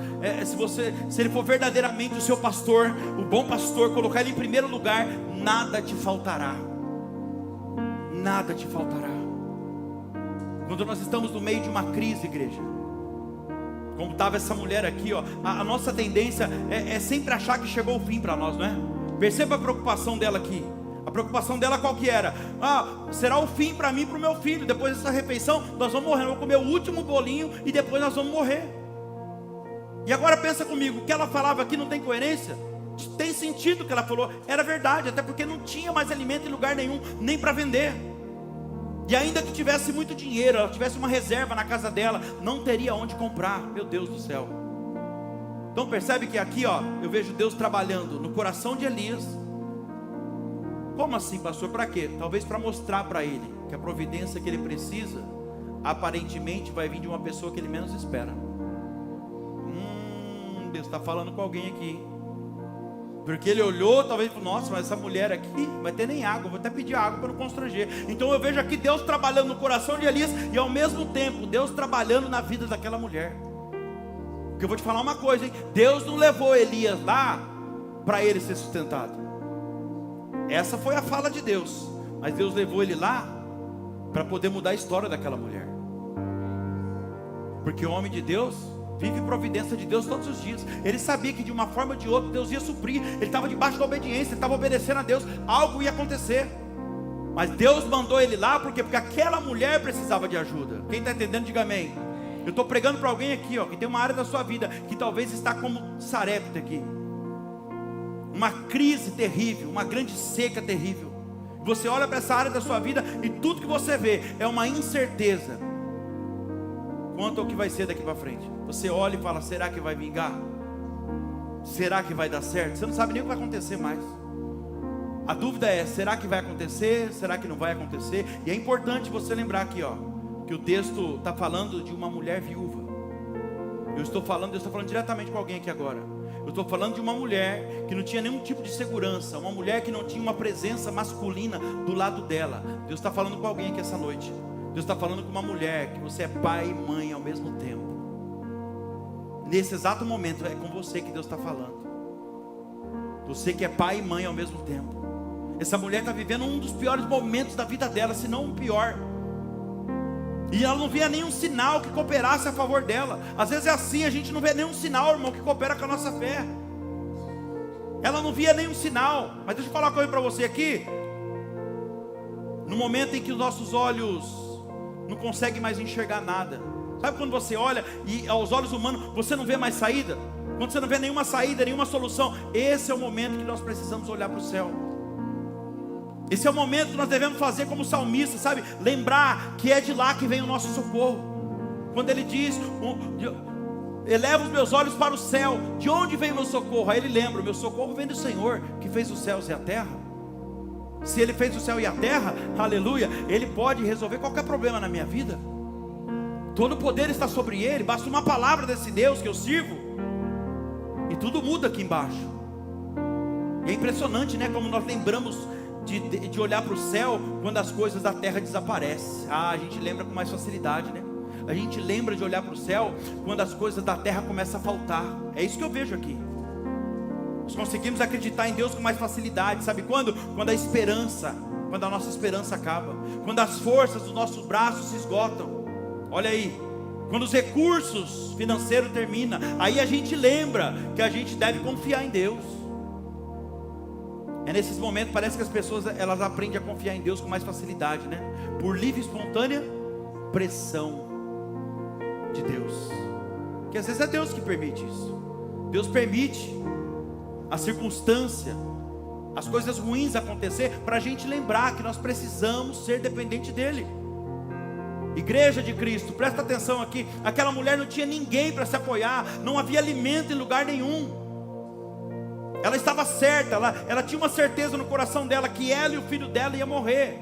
se Ele for verdadeiramente o seu pastor, o bom pastor, colocar Ele em primeiro lugar, nada te faltará. Nada te faltará. Quando nós estamos no meio de uma crise, igreja, como estava essa mulher aqui, ó, a nossa tendência é sempre achar que chegou o fim para nós, não é? Perceba a preocupação dela aqui. A preocupação dela qual que era? Será o fim para mim e para o meu filho. Depois dessa refeição, nós vamos morrer. Nós vamos comer o último bolinho e depois nós vamos morrer. E agora pensa comigo, o que ela falava aqui não tem coerência? Tem sentido o que ela falou, era verdade, até porque não tinha mais alimento em lugar nenhum, nem para vender. E ainda que tivesse muito dinheiro, ela tivesse uma reserva na casa dela, não teria onde comprar. Meu Deus do céu. Então percebe que aqui, ó, eu vejo Deus trabalhando no coração de Elias. Como assim, pastor? Para quê? Talvez para mostrar para ele que a providência que ele precisa, aparentemente vai vir de uma pessoa que ele menos espera. Deus está falando com alguém aqui. Porque ele olhou, talvez falou: nossa, mas essa mulher aqui não vai ter nem água, vou até pedir água para não constranger. Então eu vejo aqui Deus trabalhando no coração de Elias, e ao mesmo tempo Deus trabalhando na vida daquela mulher. Porque eu vou te falar uma coisa, hein? Deus não levou Elias lá para ele ser sustentado. Essa foi a fala de Deus. Mas Deus levou ele lá para poder mudar a história daquela mulher. Porque o homem de Deus vive providência de Deus todos os dias. Ele sabia que de uma forma ou de outra Deus ia suprir. Ele estava debaixo da obediência, ele estava obedecendo a Deus. Algo ia acontecer. Mas Deus mandou ele lá, porque aquela mulher precisava de ajuda. Quem está entendendo, diga amém. Eu estou pregando para alguém aqui, ó, que tem uma área da sua vida que talvez está como Sarepta aqui. Uma crise terrível, uma grande seca terrível. Você olha para essa área da sua vida e tudo que você vê é uma incerteza quanto ao que vai ser daqui para frente. Você olha e fala: será que vai vingar? Será que vai dar certo? Você não sabe nem o que vai acontecer mais. A dúvida é: será que vai acontecer? Será que não vai acontecer? E é importante você lembrar aqui, ó, que o texto está falando de uma mulher viúva. Deus está falando diretamente com alguém aqui agora. Eu estou falando de uma mulher que não tinha nenhum tipo de segurança, uma mulher que não tinha uma presença masculina do lado dela. Deus está falando com alguém aqui essa noite. Deus está falando com uma mulher que você é pai e mãe ao mesmo tempo. Nesse exato momento é com você que Deus está falando. Você que é pai e mãe ao mesmo tempo. Essa mulher está vivendo um dos piores momentos da vida dela, se não o pior. E ela não via nenhum sinal que cooperasse a favor dela. Às vezes é assim, a gente não vê nenhum sinal, irmão, que coopera com a nossa fé. Ela não via nenhum sinal. Mas deixa eu falar uma coisa para você aqui. No momento em que os nossos olhos não conseguem mais enxergar nada. Sabe quando você olha e aos olhos humanos você não vê mais saída? Quando você não vê nenhuma saída, nenhuma solução, esse é o momento que nós precisamos olhar para o céu. Esse é o momento que nós devemos fazer como salmista, sabe? Lembrar que é de lá que vem o nosso socorro. Quando ele diz: eleva os meus olhos para o céu, de onde vem o meu socorro? Aí ele lembra: o meu socorro vem do Senhor, que fez os céus e a terra. Se ele fez o céu e a terra, aleluia, ele pode resolver qualquer problema na minha vida. Todo o poder está sobre ele. Basta uma palavra desse Deus que eu sirvo e tudo muda aqui embaixo. E é impressionante, né? Como nós lembramos de olhar para o céu quando as coisas da terra desaparecem. A gente lembra com mais facilidade, né? A gente lembra de olhar para o céu quando as coisas da terra começam a faltar. É isso que eu vejo aqui. Nós conseguimos acreditar em Deus com mais facilidade. Sabe quando? Quando a nossa esperança acaba. Quando as forças dos nossos braços se esgotam. Olha aí, quando os recursos financeiros terminam, aí a gente lembra que a gente deve confiar em Deus. É nesses momentos, parece que as pessoas elas aprendem a confiar em Deus com mais facilidade, né? Por livre e espontânea pressão de Deus. Que às vezes é Deus que permite isso. Deus permite a circunstância, as coisas ruins acontecer, para a gente lembrar que nós precisamos ser dependentes dEle. Igreja de Cristo, presta atenção aqui. Aquela mulher não tinha ninguém para se apoiar, não havia alimento em lugar nenhum. Ela estava certa, ela tinha uma certeza no coração dela que ela e o filho dela iam morrer.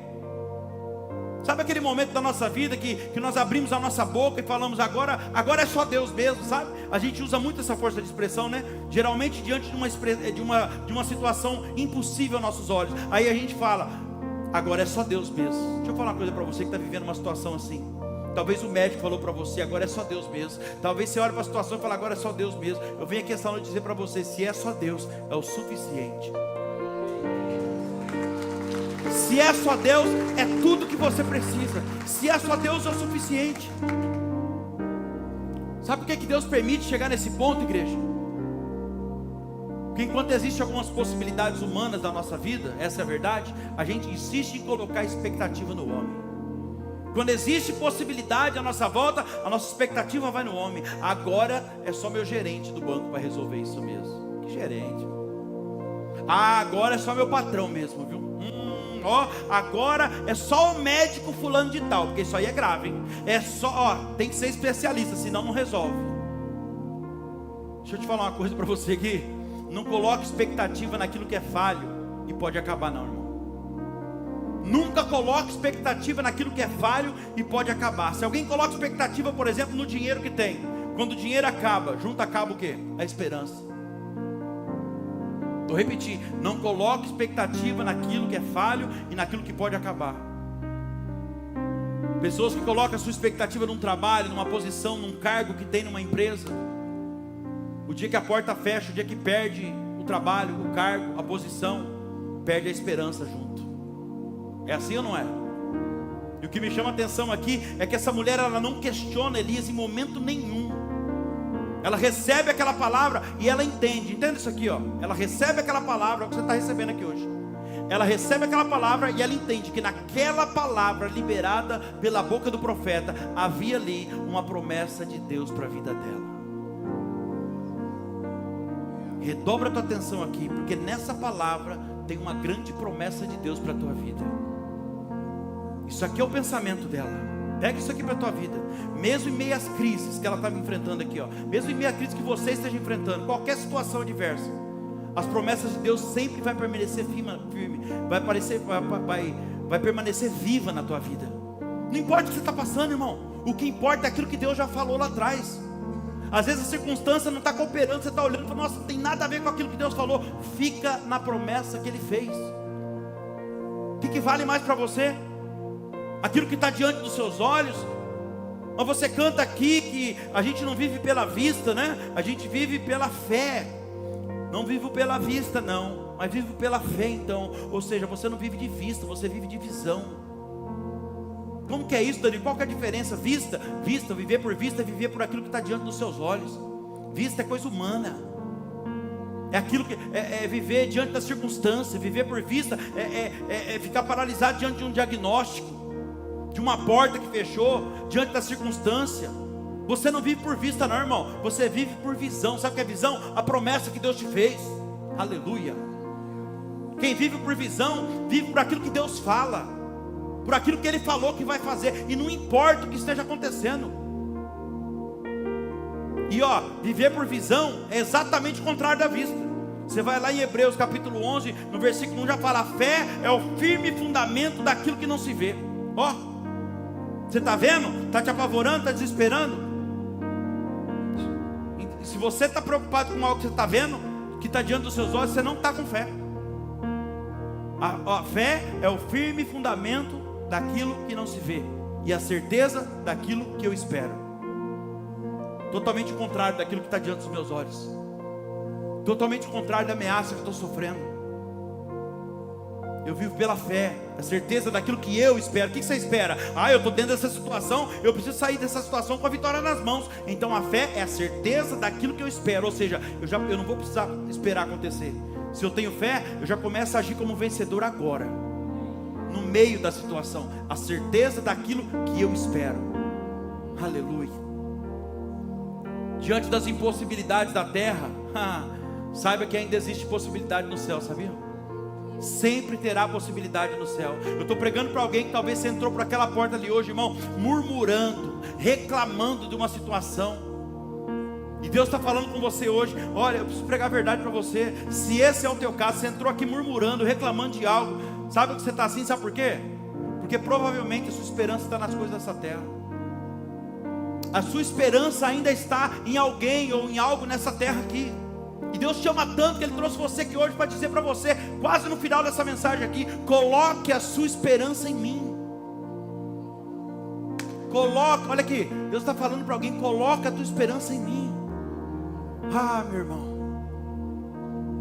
Sabe aquele momento da nossa vida que nós abrimos a nossa boca e falamos: agora é só Deus mesmo, sabe? A gente usa muito essa força de expressão, né? Geralmente diante de uma situação impossível aos nossos olhos. Aí a gente fala: agora é só Deus mesmo. Deixa eu falar uma coisa para você que está vivendo uma situação assim. Talvez o médico falou para você: agora é só Deus mesmo. Talvez você olhe para a situação e fale: agora é só Deus mesmo. Eu venho aqui essa noite dizer para você: se é só Deus, é o suficiente. Se é só Deus, é tudo que você precisa. Se é só Deus, é o suficiente. Sabe por que Deus permite chegar nesse ponto, igreja? Porque enquanto existem algumas possibilidades humanas da nossa vida, essa é a verdade, a gente insiste em colocar expectativa no homem. Quando existe possibilidade à nossa volta, a nossa expectativa vai no homem. Agora é só meu gerente do banco para resolver isso mesmo. Que gerente? Agora é só meu patrão mesmo, viu? Agora é só o médico fulano de tal, porque isso aí é grave, hein? É só, tem que ser especialista, senão não resolve. Deixa eu te falar uma coisa para você aqui. Não coloque expectativa naquilo que é falho e pode acabar, não, irmão. Nunca coloque expectativa naquilo que é falho e pode acabar. Se alguém coloca expectativa, por exemplo, no dinheiro que tem, quando o dinheiro acaba, junto acaba o quê? A esperança. Vou repetir: não coloque expectativa naquilo que é falho e naquilo que pode acabar. Pessoas que colocam a sua expectativa num trabalho, numa posição, num cargo que tem numa empresa, o dia que a porta fecha, o dia que perde o trabalho, o cargo, a posição, perde a esperança junto. É assim ou não é? E o que me chama a atenção aqui é que essa mulher, ela não questiona Elias em momento nenhum. Ela recebe aquela palavra e ela entende. Entenda isso aqui, ó. Ela recebe aquela palavra, é o que você está recebendo aqui hoje. ela recebe aquela palavra e ela entende que naquela palavra liberada pela boca do profeta, havia ali uma promessa de Deus para a vida dela. Redobra a tua atenção aqui, porque nessa palavra tem uma grande promessa de Deus para a tua vida. Isso aqui é o pensamento dela. Pega isso aqui para a tua vida. Mesmo em meio às crises que ela estava enfrentando aqui, ó, mesmo em meio à crise que você esteja enfrentando, qualquer situação adversa, as promessas de Deus sempre vai permanecer firme, vai permanecer viva na tua vida. Não importa o que você está passando, irmão. O que importa é aquilo que Deus já falou lá atrás. Às vezes a circunstância não está cooperando, você está olhando e fala, nossa, não tem nada a ver com aquilo que Deus falou. Fica na promessa que Ele fez. O que vale mais para você? Aquilo que está diante dos seus olhos? Mas você canta aqui que a gente não vive pela vista, né? A gente vive pela fé. Não vivo pela vista não, mas vivo pela fé então. Ou seja, você não vive de vista, você vive de visão. Como que é isso, Dani? Qual que é a diferença? Vista, viver por vista é viver por aquilo que está diante dos seus olhos. Vista é coisa humana. É aquilo que é viver diante das circunstâncias. Viver por vista é ficar paralisado diante de um diagnóstico, de uma porta que fechou, diante da circunstância. Você não vive por vista não, irmão. Você vive por visão. Sabe o que é visão? A promessa que Deus te fez. Aleluia. Quem vive por visão, vive por aquilo que Deus fala, por aquilo que Ele falou que vai fazer. E não importa o que esteja acontecendo. E ó, viver por visão é exatamente o contrário da vista. Você vai lá em Hebreus capítulo 11, no versículo 1 já fala: a fé é o firme fundamento daquilo que não se vê. Ó, você está vendo? Está te apavorando, está desesperando? Se você está preocupado com algo que você está vendo, que está diante dos seus olhos, você não está com fé. A fé é o firme fundamento daquilo que não se vê, e a certeza daquilo que eu espero. Totalmente o contrário daquilo que está diante dos meus olhos. Totalmente o contrário da ameaça que eu estou sofrendo. Eu vivo pela fé, a certeza daquilo que eu espero. O que você espera? Eu estou dentro dessa situação, eu preciso sair dessa situação com a vitória nas mãos. Então a fé é a certeza daquilo que eu espero. Ou seja, eu não vou precisar esperar acontecer. Se eu tenho fé, eu já começo a agir como vencedor agora, no meio da situação. A certeza daquilo que eu espero. Aleluia. Diante das impossibilidades da terra, saiba que ainda existe possibilidade no céu, sabia? Sempre terá possibilidade no céu. Eu estou pregando para alguém que talvez você entrou por aquela porta ali hoje, irmão, murmurando, reclamando de uma situação. E Deus está falando com você hoje. Olha, eu preciso pregar a verdade para você. Se esse é o teu caso, você entrou aqui murmurando, reclamando de algo. Sabe que você está assim, sabe por quê? Porque provavelmente a sua esperança está nas coisas dessa terra. A sua esperança ainda está em alguém ou em algo nessa terra aqui. E Deus te ama tanto que Ele trouxe você aqui hoje para dizer para você, quase no final dessa mensagem aqui: coloque a sua esperança em mim. Coloca, olha aqui, Deus está falando para alguém: coloca a tua esperança em mim. Meu irmão,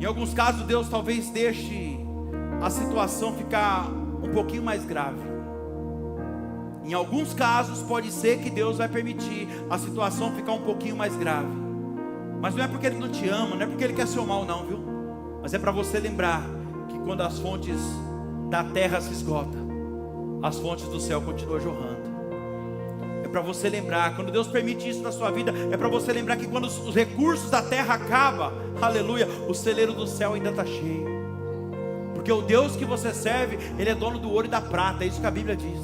em alguns casos Deus talvez deixe a situação ficar um pouquinho mais grave. Em alguns casos pode ser que Deus vai permitir a situação ficar um pouquinho mais grave. Mas não é porque Ele não te ama, não é porque Ele quer seu mal não, viu? Mas é para você lembrar que quando as fontes da terra se esgotam, as fontes do céu continuam jorrando. É para você lembrar, quando Deus permite isso na sua vida, é para você lembrar que quando os recursos da terra acabam, aleluia, o celeiro do céu ainda está cheio. Porque o Deus que você serve, Ele é dono do ouro e da prata, é isso que a Bíblia diz.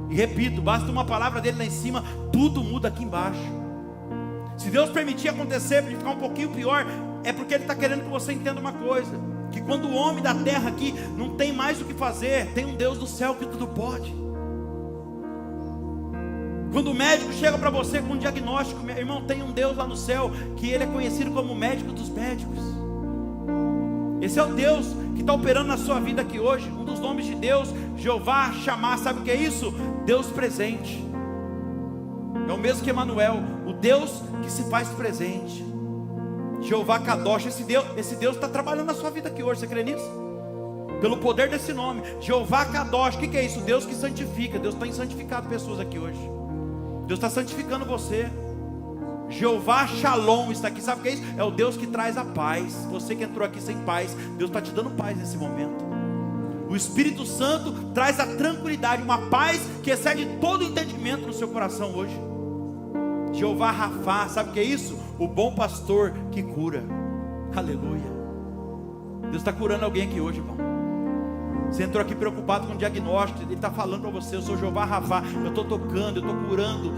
E repito, basta uma palavra dele lá em cima, tudo muda aqui embaixo. Se Deus permitir acontecer para ficar um pouquinho pior, é porque Ele está querendo que você entenda uma coisa: que quando o homem da terra aqui não tem mais o que fazer, tem um Deus do céu que tudo pode. Quando o médico chega para você com um diagnóstico, meu irmão, tem um Deus lá no céu que Ele é conhecido como o médico dos médicos. Esse é o Deus que está operando na sua vida aqui hoje. Um dos nomes de Deus, Jeová Shammah, sabe o que é isso? Deus presente. É o mesmo que Emanuel, o Deus que se faz presente. Jeová Kadosh, esse Deus está trabalhando na sua vida aqui hoje, você crê nisso? Pelo poder desse nome, Jeová Kadosh, o que é isso? Deus que santifica. Deus está santificando pessoas aqui hoje. Deus está santificando você. Jeová Shalom está aqui, sabe o que é isso? É o Deus que traz a paz. Você que entrou aqui sem paz, Deus está te dando paz nesse momento. O Espírito Santo traz a tranquilidade, uma paz que excede todo entendimento no seu coração hoje. Jeová Rafá, sabe o que é isso? O bom pastor que cura. Aleluia. Deus está curando alguém aqui hoje, irmão. Você entrou aqui preocupado com o diagnóstico, Ele está falando para você: eu sou Jeová Rafá, eu estou tocando, eu estou curando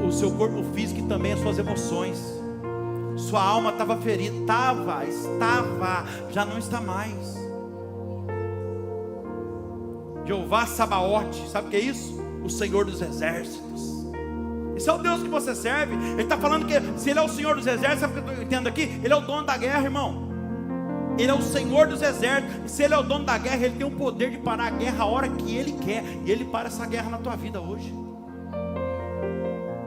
o seu corpo físico e também as suas emoções. Sua alma estava ferida, estava, já não está mais. Jeová Sabaote, sabe o que é isso? O Senhor dos exércitos. Esse é o Deus que você serve. Ele está falando que se Ele é o Senhor dos exércitos, sabe o que eu entendo aqui? Ele é o dono da guerra, irmão. Ele é o Senhor dos exércitos. E se Ele é o dono da guerra, Ele tem o poder de parar a guerra a hora que Ele quer. E Ele para essa guerra na tua vida hoje.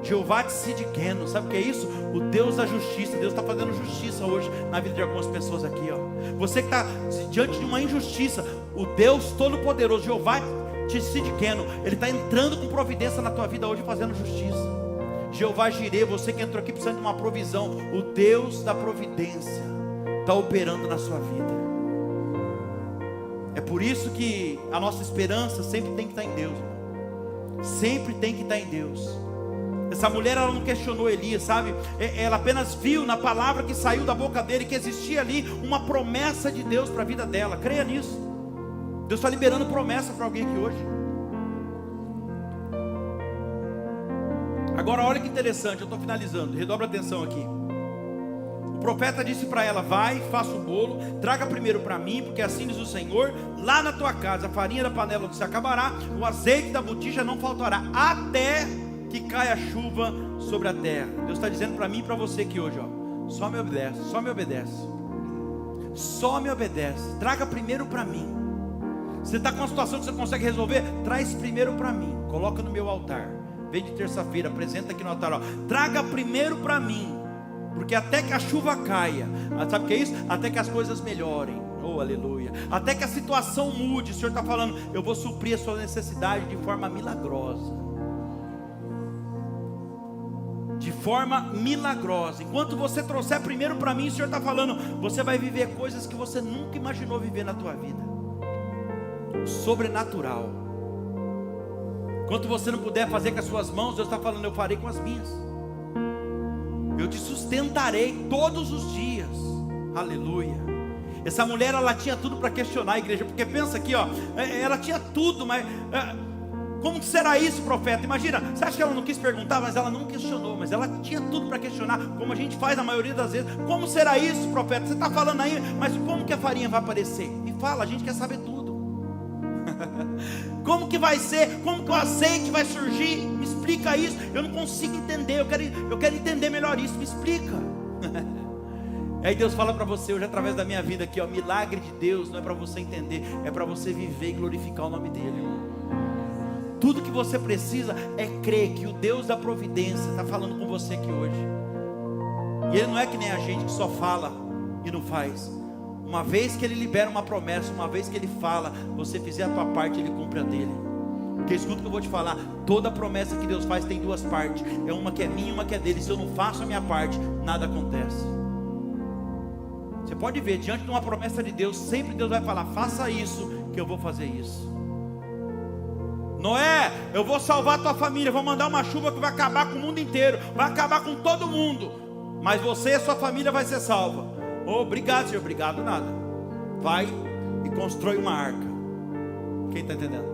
Jeová Tsidkenu, sabe o que é isso? O Deus da justiça. Deus está fazendo justiça hoje na vida de algumas pessoas aqui, ó. Você que está diante de uma injustiça, o Deus Todo-Poderoso, Jeová Tsidkenu, Ele está entrando com providência na tua vida hoje, fazendo justiça. Jeová Jireh, você que entrou aqui precisando de uma provisão, o Deus da providência está operando na sua vida. É por isso que a nossa esperança sempre tem que estar em Deus, irmão. Sempre tem que estar em Deus. Essa mulher, ela não questionou Elias, sabe? Ela apenas viu na palavra que saiu da boca dele que existia ali uma promessa de Deus para a vida dela. Creia nisso. Deus está liberando promessa para alguém aqui hoje. Agora olha que interessante, eu estou finalizando, redobra a atenção aqui. O profeta disse para ela: vai, faça o bolo, traga primeiro para mim, porque assim diz o Senhor: lá na tua casa a farinha da panela não se acabará, o azeite da botija não faltará, até que caia chuva sobre a terra. Deus está dizendo para mim e para você aqui hoje, ó: só me obedece, só me obedece, só me obedece, traga primeiro para mim. Você está com uma situação que você consegue resolver? Traz primeiro para mim, coloca no meu altar. Vem de terça-feira, apresenta aqui no altar, ó. Traga primeiro para mim, porque até que a chuva caia, sabe o que é isso? Até que as coisas melhorem, oh aleluia, até que a situação mude. O Senhor está falando: eu vou suprir a sua necessidade de forma milagrosa. De forma milagrosa. Enquanto você trouxer primeiro para mim, o Senhor está falando: você vai viver coisas que você nunca imaginou viver na tua vida. Sobrenatural. Enquanto você não puder fazer com as suas mãos, Deus está falando: eu farei com as minhas. Eu te sustentarei todos os dias. Aleluia. Essa mulher, ela tinha tudo para questionar a igreja, porque pensa aqui, ó, ela tinha tudo, mas como será isso, profeta? Imagina, você acha que ela não quis perguntar? Mas ela não questionou, mas ela tinha tudo para questionar, como a gente faz na maioria das vezes. Como será isso, profeta? Você está falando aí, mas como que a farinha vai aparecer? Me fala, a gente quer saber tudo. Como que vai ser? Como que o azeite vai surgir? Me explica isso. Eu não consigo entender. Eu quero entender melhor isso. Me explica. Aí Deus fala para você hoje, através da minha vida aqui, ó: milagre de Deus não é para você entender, é para você viver e glorificar o nome dele, irmão. Tudo que você precisa é crer que o Deus da providência está falando com você aqui hoje. E Ele não é que nem a gente que só fala e não faz. Uma vez que Ele libera uma promessa, uma vez que Ele fala, você fizer a tua parte, Ele cumpre a dele. Porque escuta o que eu vou te falar: toda promessa que Deus faz tem duas partes. É uma que é minha e uma que é dele. Se eu não faço a minha parte, nada acontece. Você pode ver, diante de uma promessa de Deus, sempre Deus vai falar: faça isso, que eu vou fazer isso. Noé, eu vou salvar a tua família, vou mandar uma chuva que vai acabar com o mundo inteiro, vai acabar com todo mundo, mas você e a sua família vai ser salva. Oh, obrigado, Senhor. Obrigado nada. Vai e constrói uma arca. Quem está entendendo?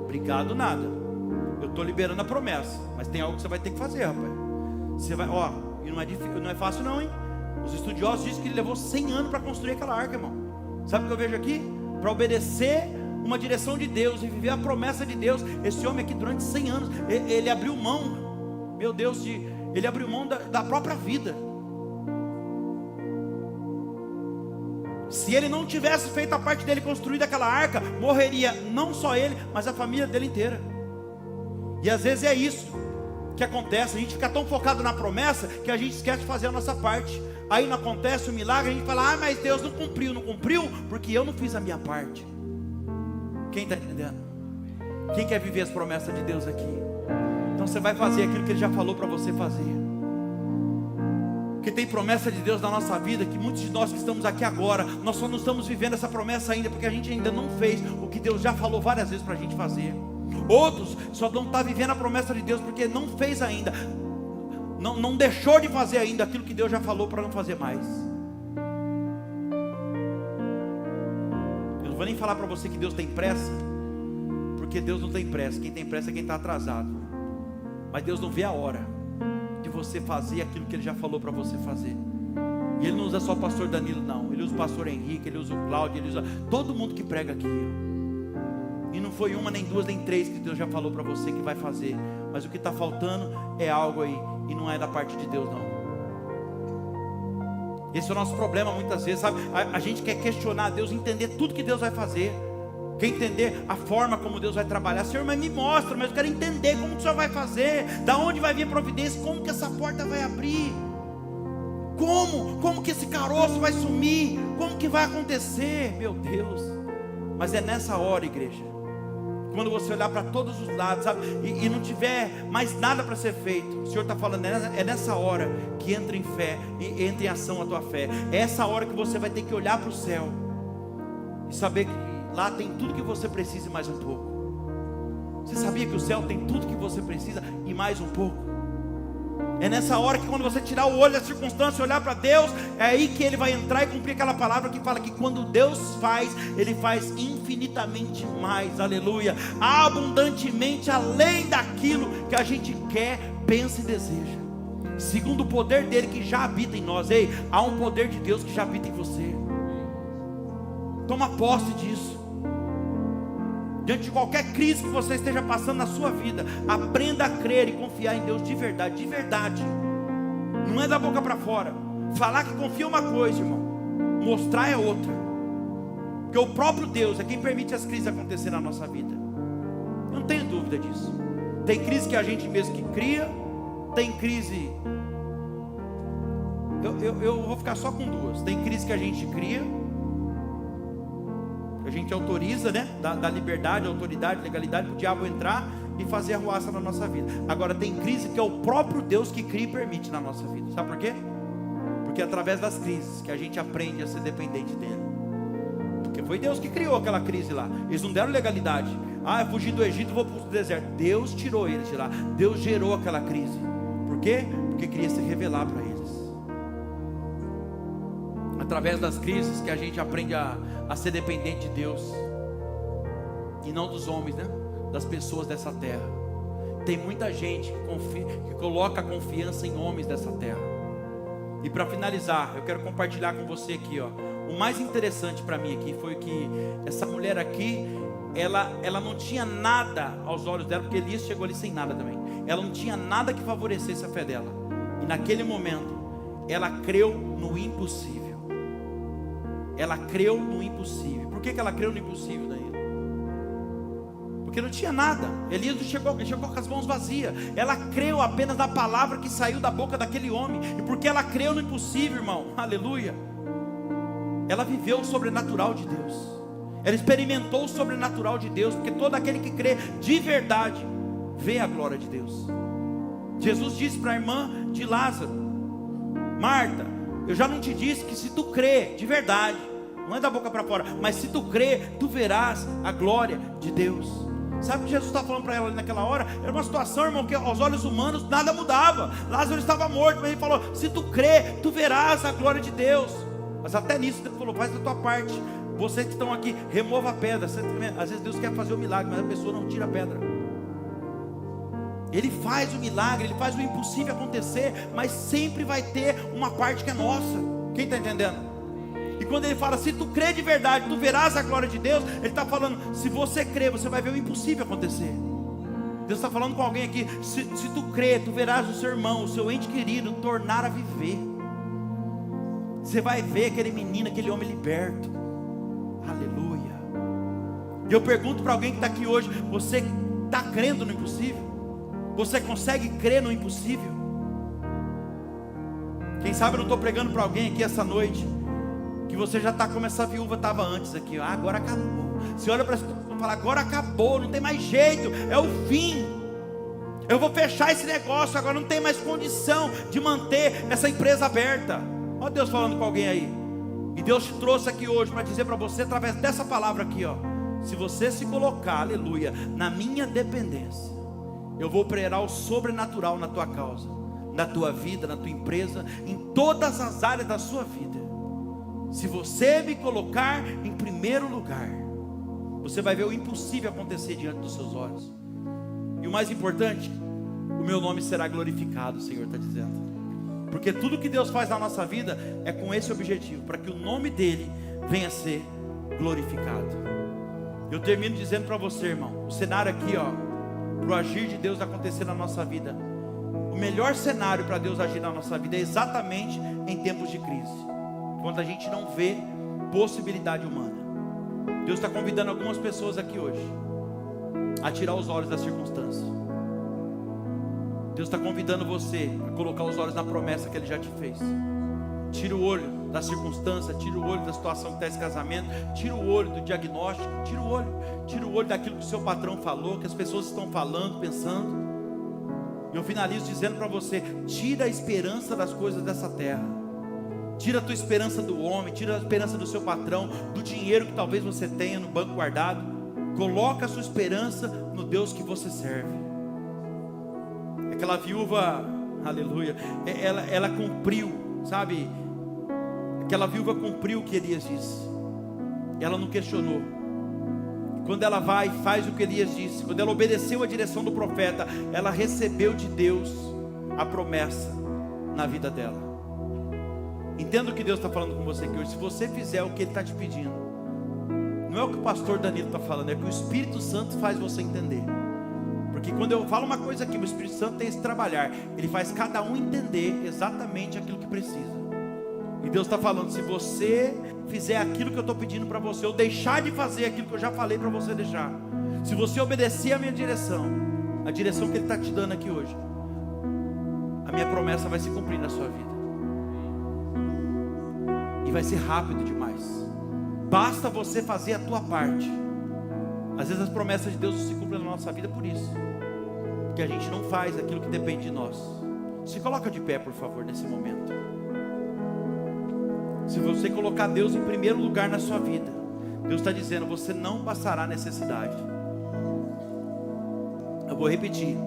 Obrigado nada. Eu estou liberando a promessa, mas tem algo que você vai ter que fazer, rapaz. Você vai, ó, e não é difícil, não é fácil não, hein? Os estudiosos dizem que ele levou 100 anos para construir aquela arca, irmão. Sabe o que eu vejo aqui? Para obedecer uma direção de Deus e viver a promessa de Deus. Esse homem aqui, durante 100 anos, ele abriu mão, meu Deus, ele abriu mão da própria vida. Se ele não tivesse feito a parte dele, construído aquela arca, morreria não só ele, mas a família dele inteira. E às vezes é isso que acontece. A gente fica tão focado na promessa que a gente esquece de fazer a nossa parte. Aí não acontece o milagre, a gente fala: ah, mas Deus não cumpriu, porque eu não fiz a minha parte. Quem está entendendo? Quem quer viver as promessas de Deus aqui? Então você vai fazer aquilo que Ele já falou para você fazer. Porque tem promessa de Deus na nossa vida, que muitos de nós que estamos aqui agora, nós só não estamos vivendo essa promessa ainda, porque a gente ainda não fez o que Deus já falou várias vezes para a gente fazer. Outros só não estão vivendo a promessa de Deus, porque não fez ainda, não deixou de fazer ainda aquilo que Deus já falou para não fazer mais. Eu não vou nem falar para você que Deus tem pressa, porque Deus não tem pressa. Quem tem pressa é quem está atrasado. Mas Deus não vê a hora de você fazer aquilo que Ele já falou para você fazer. E Ele não usa só o pastor Danilo, não. Ele usa o pastor Henrique, Ele usa o Cláudio, Ele usa todo mundo que prega aqui. E não foi uma, nem duas, nem três que Deus já falou para você que vai fazer. Mas o que está faltando é algo aí, e não é da parte de Deus, não. Esse é o nosso problema muitas vezes, sabe? A gente quer questionar Deus, entender tudo que Deus vai fazer, quer entender a forma como Deus vai trabalhar. Senhor, mas me mostra, mas eu quero entender como que o Senhor vai fazer, da onde vai vir a providência, como que essa porta vai abrir, como que esse caroço vai sumir, como que vai acontecer, meu Deus. Mas é nessa hora, igreja, quando você olhar para todos os lados, sabe, e não tiver mais nada para ser feito, o Senhor está falando, é nessa hora que entra em fé, e entra em ação a tua fé. É essa hora que você vai ter que olhar para o céu e saber que lá tem tudo que você precisa e mais um pouco. Você sabia que o céu tem tudo que você precisa e mais um pouco? É nessa hora que, quando você tirar o olho da circunstância e olhar para Deus, é aí que Ele vai entrar e cumprir aquela palavra que fala que quando Deus faz, Ele faz infinitamente mais, aleluia, abundantemente além daquilo que a gente quer, pensa e deseja, segundo o poder dele que já habita em nós. Ei, há um poder de Deus que já habita em você. Toma posse disso. Diante de qualquer crise que você esteja passando na sua vida, aprenda a crer e confiar em Deus de verdade, de verdade. Não é da boca para fora. Falar que confia é uma coisa, irmão, mostrar é outra. Porque o próprio Deus é quem permite as crises acontecer na nossa vida. Eu não tenho dúvida disso. Tem crise que a gente mesmo que cria, tem crise, eu vou ficar só com duas. Tem crise que a gente cria, a gente autoriza, né? Dá liberdade, autoridade, legalidade para o diabo entrar e fazer arruaça na nossa vida. Agora tem crise que é o próprio Deus que cria e permite na nossa vida. Sabe por quê? Porque é através das crises que a gente aprende a ser dependente dele. Porque foi Deus que criou aquela crise lá. Eles não deram legalidade. Eu fugi do Egito, vou para o deserto. Deus tirou eles de lá. Deus gerou aquela crise. Por quê? Porque queria se revelar para eles. Através das crises que a gente aprende a ser dependente de Deus e não dos homens, né? Das pessoas dessa terra. Tem muita gente que coloca a confiança em homens dessa terra. E para finalizar, eu quero compartilhar com você aqui, ó. O mais interessante para mim aqui foi que essa mulher aqui, ela não tinha nada aos olhos dela, porque Elias chegou ali sem nada também. Ela não tinha nada que favorecesse a fé dela. E naquele momento, ela creu no impossível. Ela creu no impossível. Por que ela creu no impossível, Danilo? Porque não tinha nada. Elias chegou com as mãos vazias. Ela creu apenas na palavra que saiu da boca daquele homem. E porque ela creu no impossível, irmão, aleluia, ela viveu o sobrenatural de Deus. Ela experimentou o sobrenatural de Deus. Porque todo aquele que crê de verdade vê a glória de Deus. Jesus disse para a irmã de Lázaro: Marta, eu já não te disse que se tu crê de verdade, não é da boca para fora, mas se tu crê, tu verás a glória de Deus. Sabe o que Jesus está falando para ela ali naquela hora? Era uma situação, irmão, que aos olhos humanos nada mudava. Lázaro estava morto, mas ele falou: se tu crê, tu verás a glória de Deus. Mas até nisso Deus falou: faz a tua parte. Vocês que estão aqui, remova a pedra. Às vezes Deus quer fazer o milagre, mas a pessoa não tira a pedra. Ele faz o milagre, Ele faz o impossível acontecer, mas sempre vai ter uma parte que é nossa. Quem está entendendo? E quando Ele fala, se tu crê de verdade, tu verás a glória de Deus, Ele está falando, se você crê, você vai ver o impossível acontecer. Deus está falando com alguém aqui, se tu crê, tu verás o seu irmão, o seu ente querido, tornar a viver. Você vai ver aquele menino, aquele homem liberto. Aleluia. E eu pergunto para alguém que está aqui hoje, você está crendo no impossível? Você consegue crer no impossível? Quem sabe eu não estou pregando para alguém aqui essa noite que você já está como essa viúva estava antes aqui. Agora acabou. Você olha para essa situação e fala: agora acabou, não tem mais jeito, é o fim. Eu vou fechar esse negócio, agora não tem mais condição de manter essa empresa aberta. Olha Deus falando com alguém aí. E Deus te trouxe aqui hoje para dizer para você, através dessa palavra aqui, ó: se você se colocar, aleluia, na minha dependência, eu vou operar o sobrenatural na tua causa, na tua vida, na tua empresa, em todas as áreas da sua vida. Se você me colocar em primeiro lugar, você vai ver o impossível acontecer diante dos seus olhos. E o mais importante, o meu nome será glorificado, o Senhor está dizendo. Porque tudo que Deus faz na nossa vida é com esse objetivo, para que o nome dEle venha a ser glorificado. Eu termino dizendo para você, irmão, o cenário aqui, ó, para o agir de Deus acontecer na nossa vida, o melhor cenário para Deus agir na nossa vida é exatamente em tempos de crise, quando a gente não vê possibilidade humana. Deus está convidando algumas pessoas aqui hoje a tirar os olhos da circunstância. Deus está convidando você a colocar os olhos na promessa que Ele já te fez. Tira o olho da circunstância, tira o olho da situação que está esse casamento, tira o olho do diagnóstico, tira o olho daquilo que o seu patrão falou, que as pessoas estão falando, pensando. E eu finalizo dizendo para você: tira a esperança das coisas dessa terra, tira a tua esperança do homem, tira a esperança do seu patrão, do dinheiro que talvez você tenha no banco guardado. Coloca a sua esperança no Deus que você serve. Aquela viúva, aleluia, ela cumpriu, sabe? Aquela viúva cumpriu o que Elias disse. Ela não questionou. Quando ela vai e faz o que Elias disse, quando ela obedeceu a direção do profeta, ela recebeu de Deus a promessa na vida dela. Entenda o que Deus está falando com você aqui hoje. Se você fizer o que Ele está te pedindo, não é o que o pastor Danilo está falando, é o que o Espírito Santo faz você entender. Porque quando eu falo uma coisa aqui, o Espírito Santo tem esse trabalhar, ele faz cada um entender exatamente aquilo que precisa. E Deus está falando: se você fizer aquilo que eu estou pedindo para você, ou deixar de fazer aquilo que eu já falei para você deixar, se você obedecer a minha direção, a direção que Ele está te dando aqui hoje, a minha promessa vai se cumprir na sua vida. E vai ser rápido demais. Basta você fazer a tua parte. Às vezes as promessas de Deus não se cumprem na nossa vida por isso, porque a gente não faz aquilo que depende de nós. Se coloca de pé, por favor, nesse momento. Se você colocar Deus em primeiro lugar na sua vida, Deus está dizendo: você não passará necessidade. Eu vou repetir: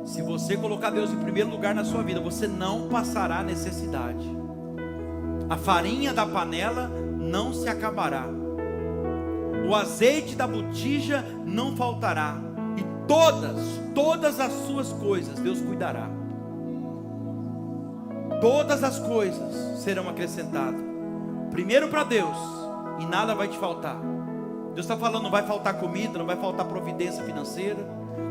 se você colocar Deus em primeiro lugar na sua vida, você não passará necessidade. A farinha da panela não se acabará, o azeite da botija não faltará, e todas as suas coisas Deus cuidará. Todas as coisas serão acrescentadas. Primeiro para Deus, e nada vai te faltar. Deus está falando: não vai faltar comida, não vai faltar providência financeira,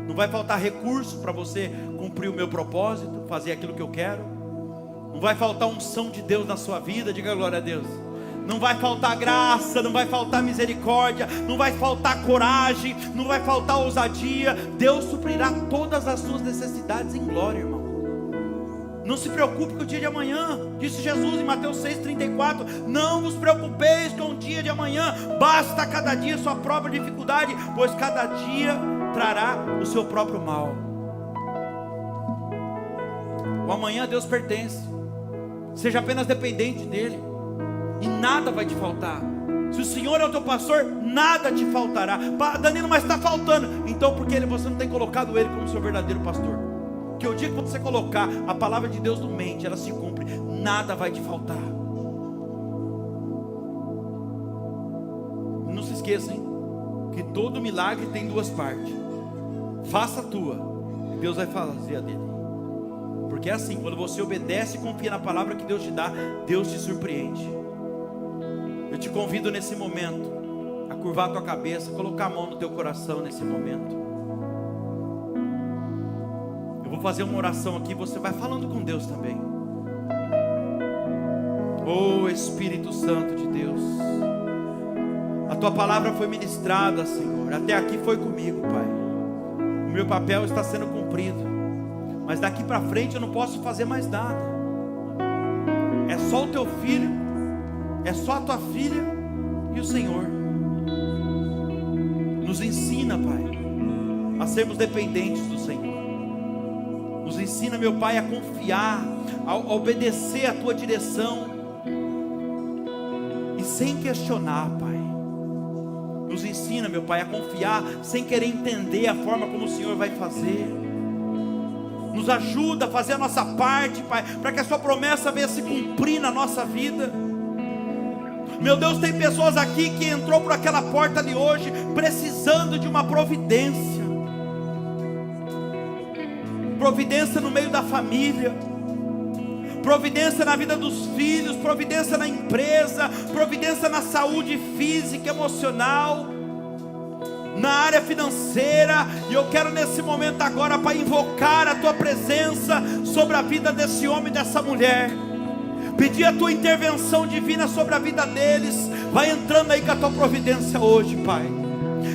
não vai faltar recurso para você cumprir o meu propósito, fazer aquilo que eu quero. Não vai faltar unção de Deus na sua vida, diga glória a Deus. Não vai faltar graça, não vai faltar misericórdia, não vai faltar coragem, não vai faltar ousadia. Deus suprirá todas as suas necessidades em glória, irmão. Não se preocupe com o dia de amanhã, disse Jesus em Mateus 6,34. Não vos preocupeis com o dia de amanhã, basta cada dia sua própria dificuldade, pois cada dia trará o seu próprio mal. O amanhã a Deus pertence. Seja apenas dependente dEle, e nada vai te faltar. Se o Senhor é o teu pastor, nada te faltará. Danilo, mas está faltando. Então porque você não tem colocado Ele como seu verdadeiro pastor. Que o dia que você colocar, a palavra de Deus não mente, ela se cumpre. Nada vai te faltar. Não se esqueça, hein, que todo milagre tem duas partes. Faça a tua, e Deus vai fazer a dele. Porque é assim: quando você obedece e confia na palavra que Deus te dá, Deus te surpreende. Eu te convido nesse momento a curvar a tua cabeça, colocar a mão no teu coração nesse momento. Eu vou fazer uma oração aqui, você vai falando com Deus também. Oh Espírito Santo de Deus, a tua palavra foi ministrada, Senhor, até aqui foi comigo, Pai. O meu papel está sendo cumprido, mas daqui para frente eu não posso fazer mais nada. É só o teu filho, é só a tua filha e o Senhor. Nos ensina, Pai, a sermos dependentes do Senhor. ensina, meu Pai, a confiar, a obedecer a Tua direção, e sem questionar, Pai. Nos ensina, meu Pai, a confiar sem querer entender a forma como o Senhor vai fazer. Nos ajuda a fazer a nossa parte, Pai, para que a Sua promessa venha se cumprir na nossa vida. Meu Deus, tem pessoas aqui que entrou por aquela porta ali hoje precisando de uma providência. Providência no meio da família, providência na vida dos filhos, providência na empresa, providência na saúde física, emocional, na área financeira. E eu quero nesse momento agora, Pai, invocar a Tua presença sobre a vida desse homem e dessa mulher, pedir a Tua intervenção divina sobre a vida deles. Vai entrando aí com a Tua providência hoje, Pai.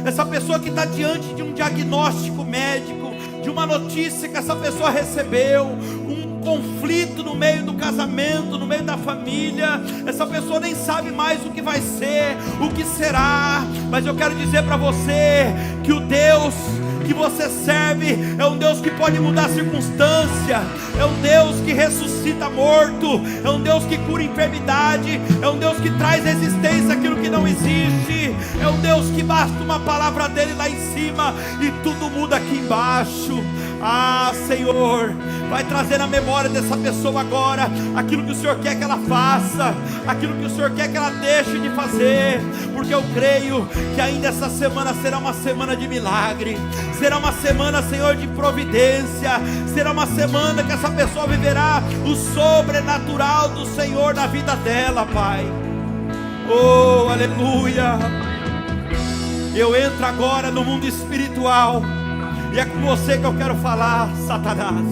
Essa pessoa que está diante de um diagnóstico médico, de uma notícia que essa pessoa recebeu, um conflito no meio do casamento, no meio da família, essa pessoa nem sabe mais o que vai ser, o que será, mas eu quero dizer para você, que o Deus que você serve é um Deus que pode mudar a circunstância, é um Deus que ressuscita morto, é um Deus que cura enfermidade, é um Deus que traz à existência aquilo que não existe, é um Deus que basta uma palavra dele lá em cima e tudo muda aqui embaixo. Ah, Senhor, vai trazer na memória dessa pessoa agora aquilo que o Senhor quer que ela faça, aquilo que o Senhor quer que ela deixe de fazer, porque eu creio que ainda essa semana será uma semana de milagre, será uma semana, Senhor, de providência, será uma semana que essa pessoa viverá o sobrenatural do Senhor na vida dela, Pai. Oh, aleluia. Eu entro agora no mundo espiritual, e é com você que eu quero falar, Satanás,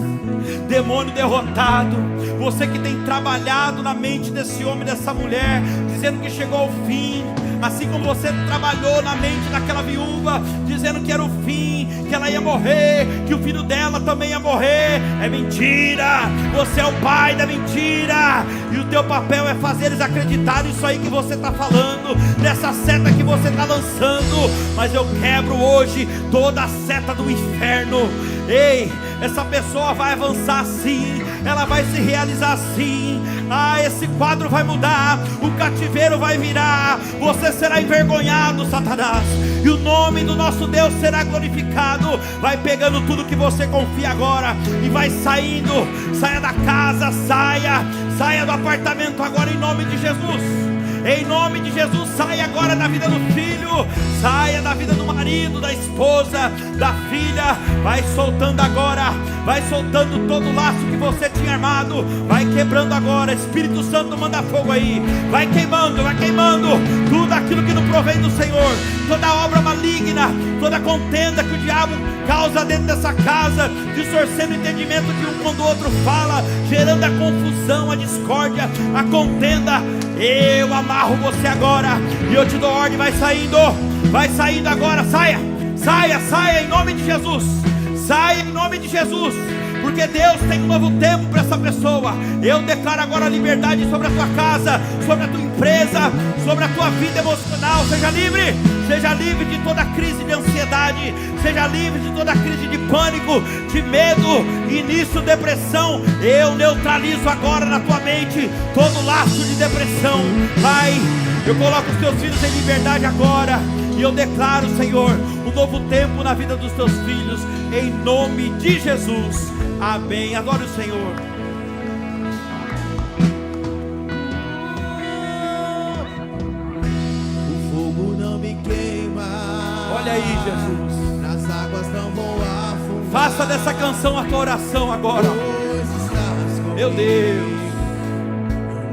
demônio derrotado, você que tem trabalhado na mente desse homem, dessa mulher, dizendo que chegou ao fim, assim como você trabalhou na mente daquela viúva, dizendo que era o fim, que ela ia morrer, que o filho dela também ia morrer. É mentira, você é o pai da mentira, e o teu papel é fazer eles acreditarem nisso aí que você está falando, dessa seta que você está lançando. Mas eu quebro hoje toda a seta do inferno. Ei, essa pessoa vai avançar sim, ela vai se realizar sim. Ah, esse quadro vai mudar, o cativeiro vai virar, você será envergonhado, Satanás, e o nome do nosso Deus será glorificado. Vai pegando tudo que você confia agora e vai saindo. Saia da casa, saia do apartamento agora em nome de Jesus. Em nome de Jesus, saia agora da vida do filho, saia da vida do marido, da esposa, da filha. Vai soltando agora, vai soltando todo o laço que você tinha armado, vai quebrando agora. Espírito Santo, manda fogo aí, vai queimando tudo aquilo que não provém do Senhor, toda obra maligna, toda contenda que o diabo causa dentro dessa casa, distorcendo o entendimento de um quando o outro fala, gerando a confusão, a discórdia, a contenda. Eu amarro você agora e eu te dou ordem. Vai saindo agora, saia em nome de Jesus, saia em nome de Jesus, porque Deus tem um novo tempo para essa pessoa. Eu declaro agora a liberdade sobre a tua casa, sobre a tua empresa, sobre a tua vida emocional. Seja livre de toda crise de ansiedade, seja livre de toda crise de pânico, de medo, início, depressão. Eu neutralizo agora na tua mente todo laço de depressão. Pai, eu coloco os teus filhos em liberdade agora, e eu declaro, Senhor, um novo tempo na vida dos teus filhos, em nome de Jesus. Amém. Adore o Senhor. O fogo não me queima. Olha aí, Jesus. Nas águas não vou afundar. Faça dessa canção a tua oração agora. Pois estás comigo. Meu Deus,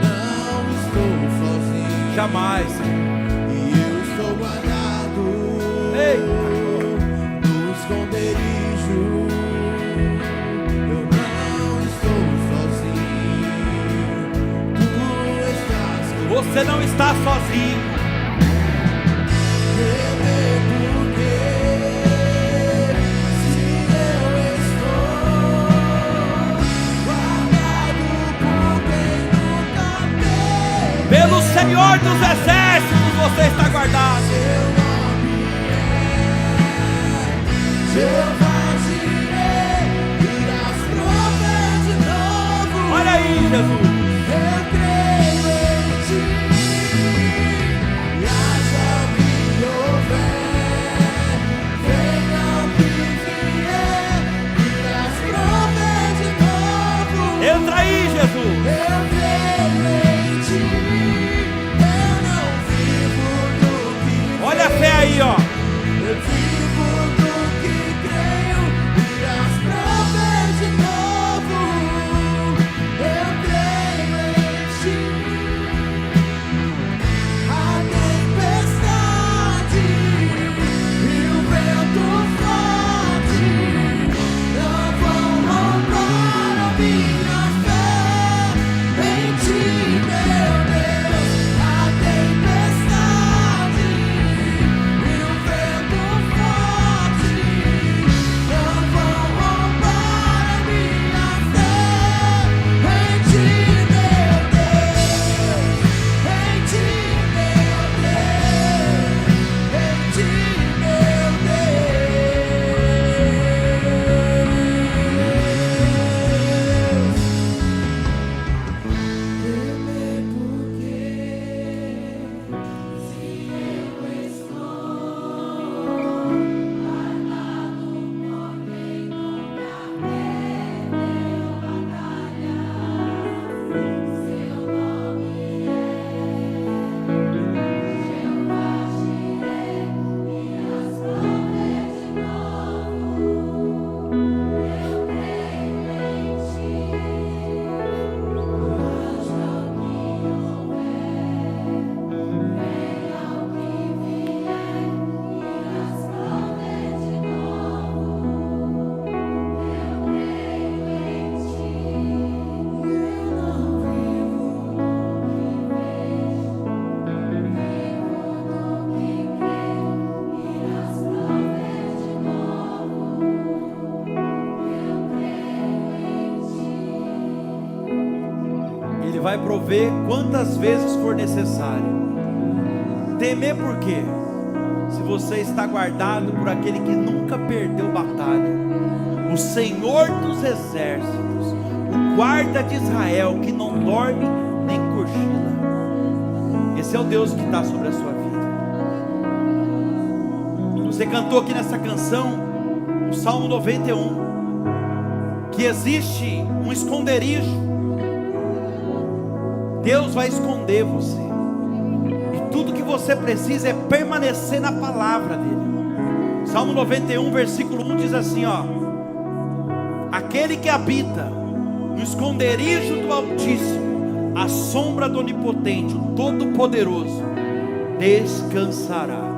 Não estou sozinho. jamais, Senhor. E eu estou guardado. Ei, no esconderijo. Eu não estou sozinho. Tu estás comigo. você não está sozinho. Pelo Senhor dos Exércitos você está guardado. Jeová Jireh, irás prover. vai prover quantas vezes for necessário. Temer por quê? Se você está guardado por aquele que nunca perdeu batalha, o Senhor dos exércitos, o guarda de Israel, que não dorme nem cochila. Esse é o Deus que está sobre a sua vida. Você cantou aqui nessa canção, o Salmo 91, que existe um esconderijo. Deus vai esconder você, e tudo que você precisa é permanecer na palavra dele. Salmo 91, versículo 1 diz assim, ó: aquele que habita no esconderijo do Altíssimo, à sombra do Onipotente, o Todo-Poderoso, descansará.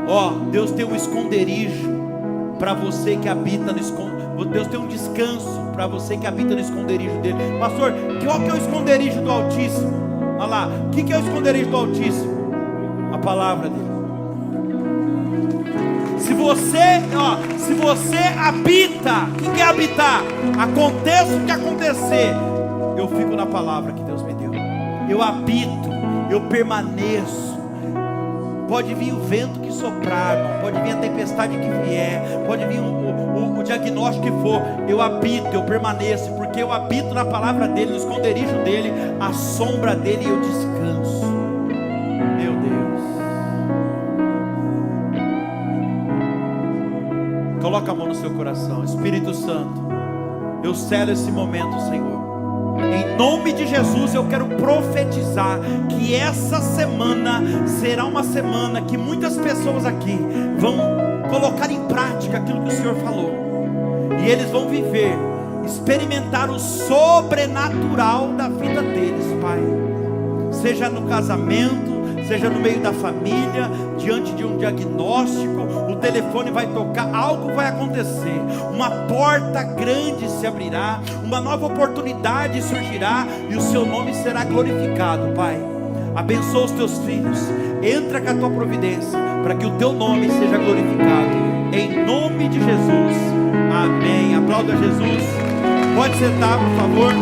Ó, Deus tem um esconderijo para você que habita no esconderijo. Deus tem um descanso para você que habita no esconderijo dele. Pastor, qual que é o esconderijo do Altíssimo? Olha lá, o que é o esconderijo do Altíssimo? A palavra dele. Se você habita, o que é habitar? Aconteça o que acontecer, eu fico na palavra que Deus me deu. Eu habito, eu permaneço. Pode vir o vento que soprar, irmão. Pode vir a tempestade que vier, pode vir o diagnóstico que for, eu habito, eu permaneço, porque eu habito na palavra dele, no esconderijo dele, à sombra dele eu descanso. Meu Deus. Coloca a mão no seu coração. Espírito Santo, eu selo esse momento, Senhor. Em nome de Jesus eu quero profetizar que essa semana será uma semana que muitas pessoas aqui vão colocar em prática aquilo que o Senhor falou, e eles vão viver, experimentar o sobrenatural da vida deles, Pai. Seja no casamento, seja no meio da família, diante de um diagnóstico, o telefone vai tocar, algo vai acontecer, uma porta grande se abrirá, uma nova oportunidade surgirá, e o seu nome será glorificado, Pai. Abençoa os teus filhos, entra com a tua providência, para que o teu nome seja glorificado, em nome de Jesus, amém. Aplauda Jesus, pode sentar por favor.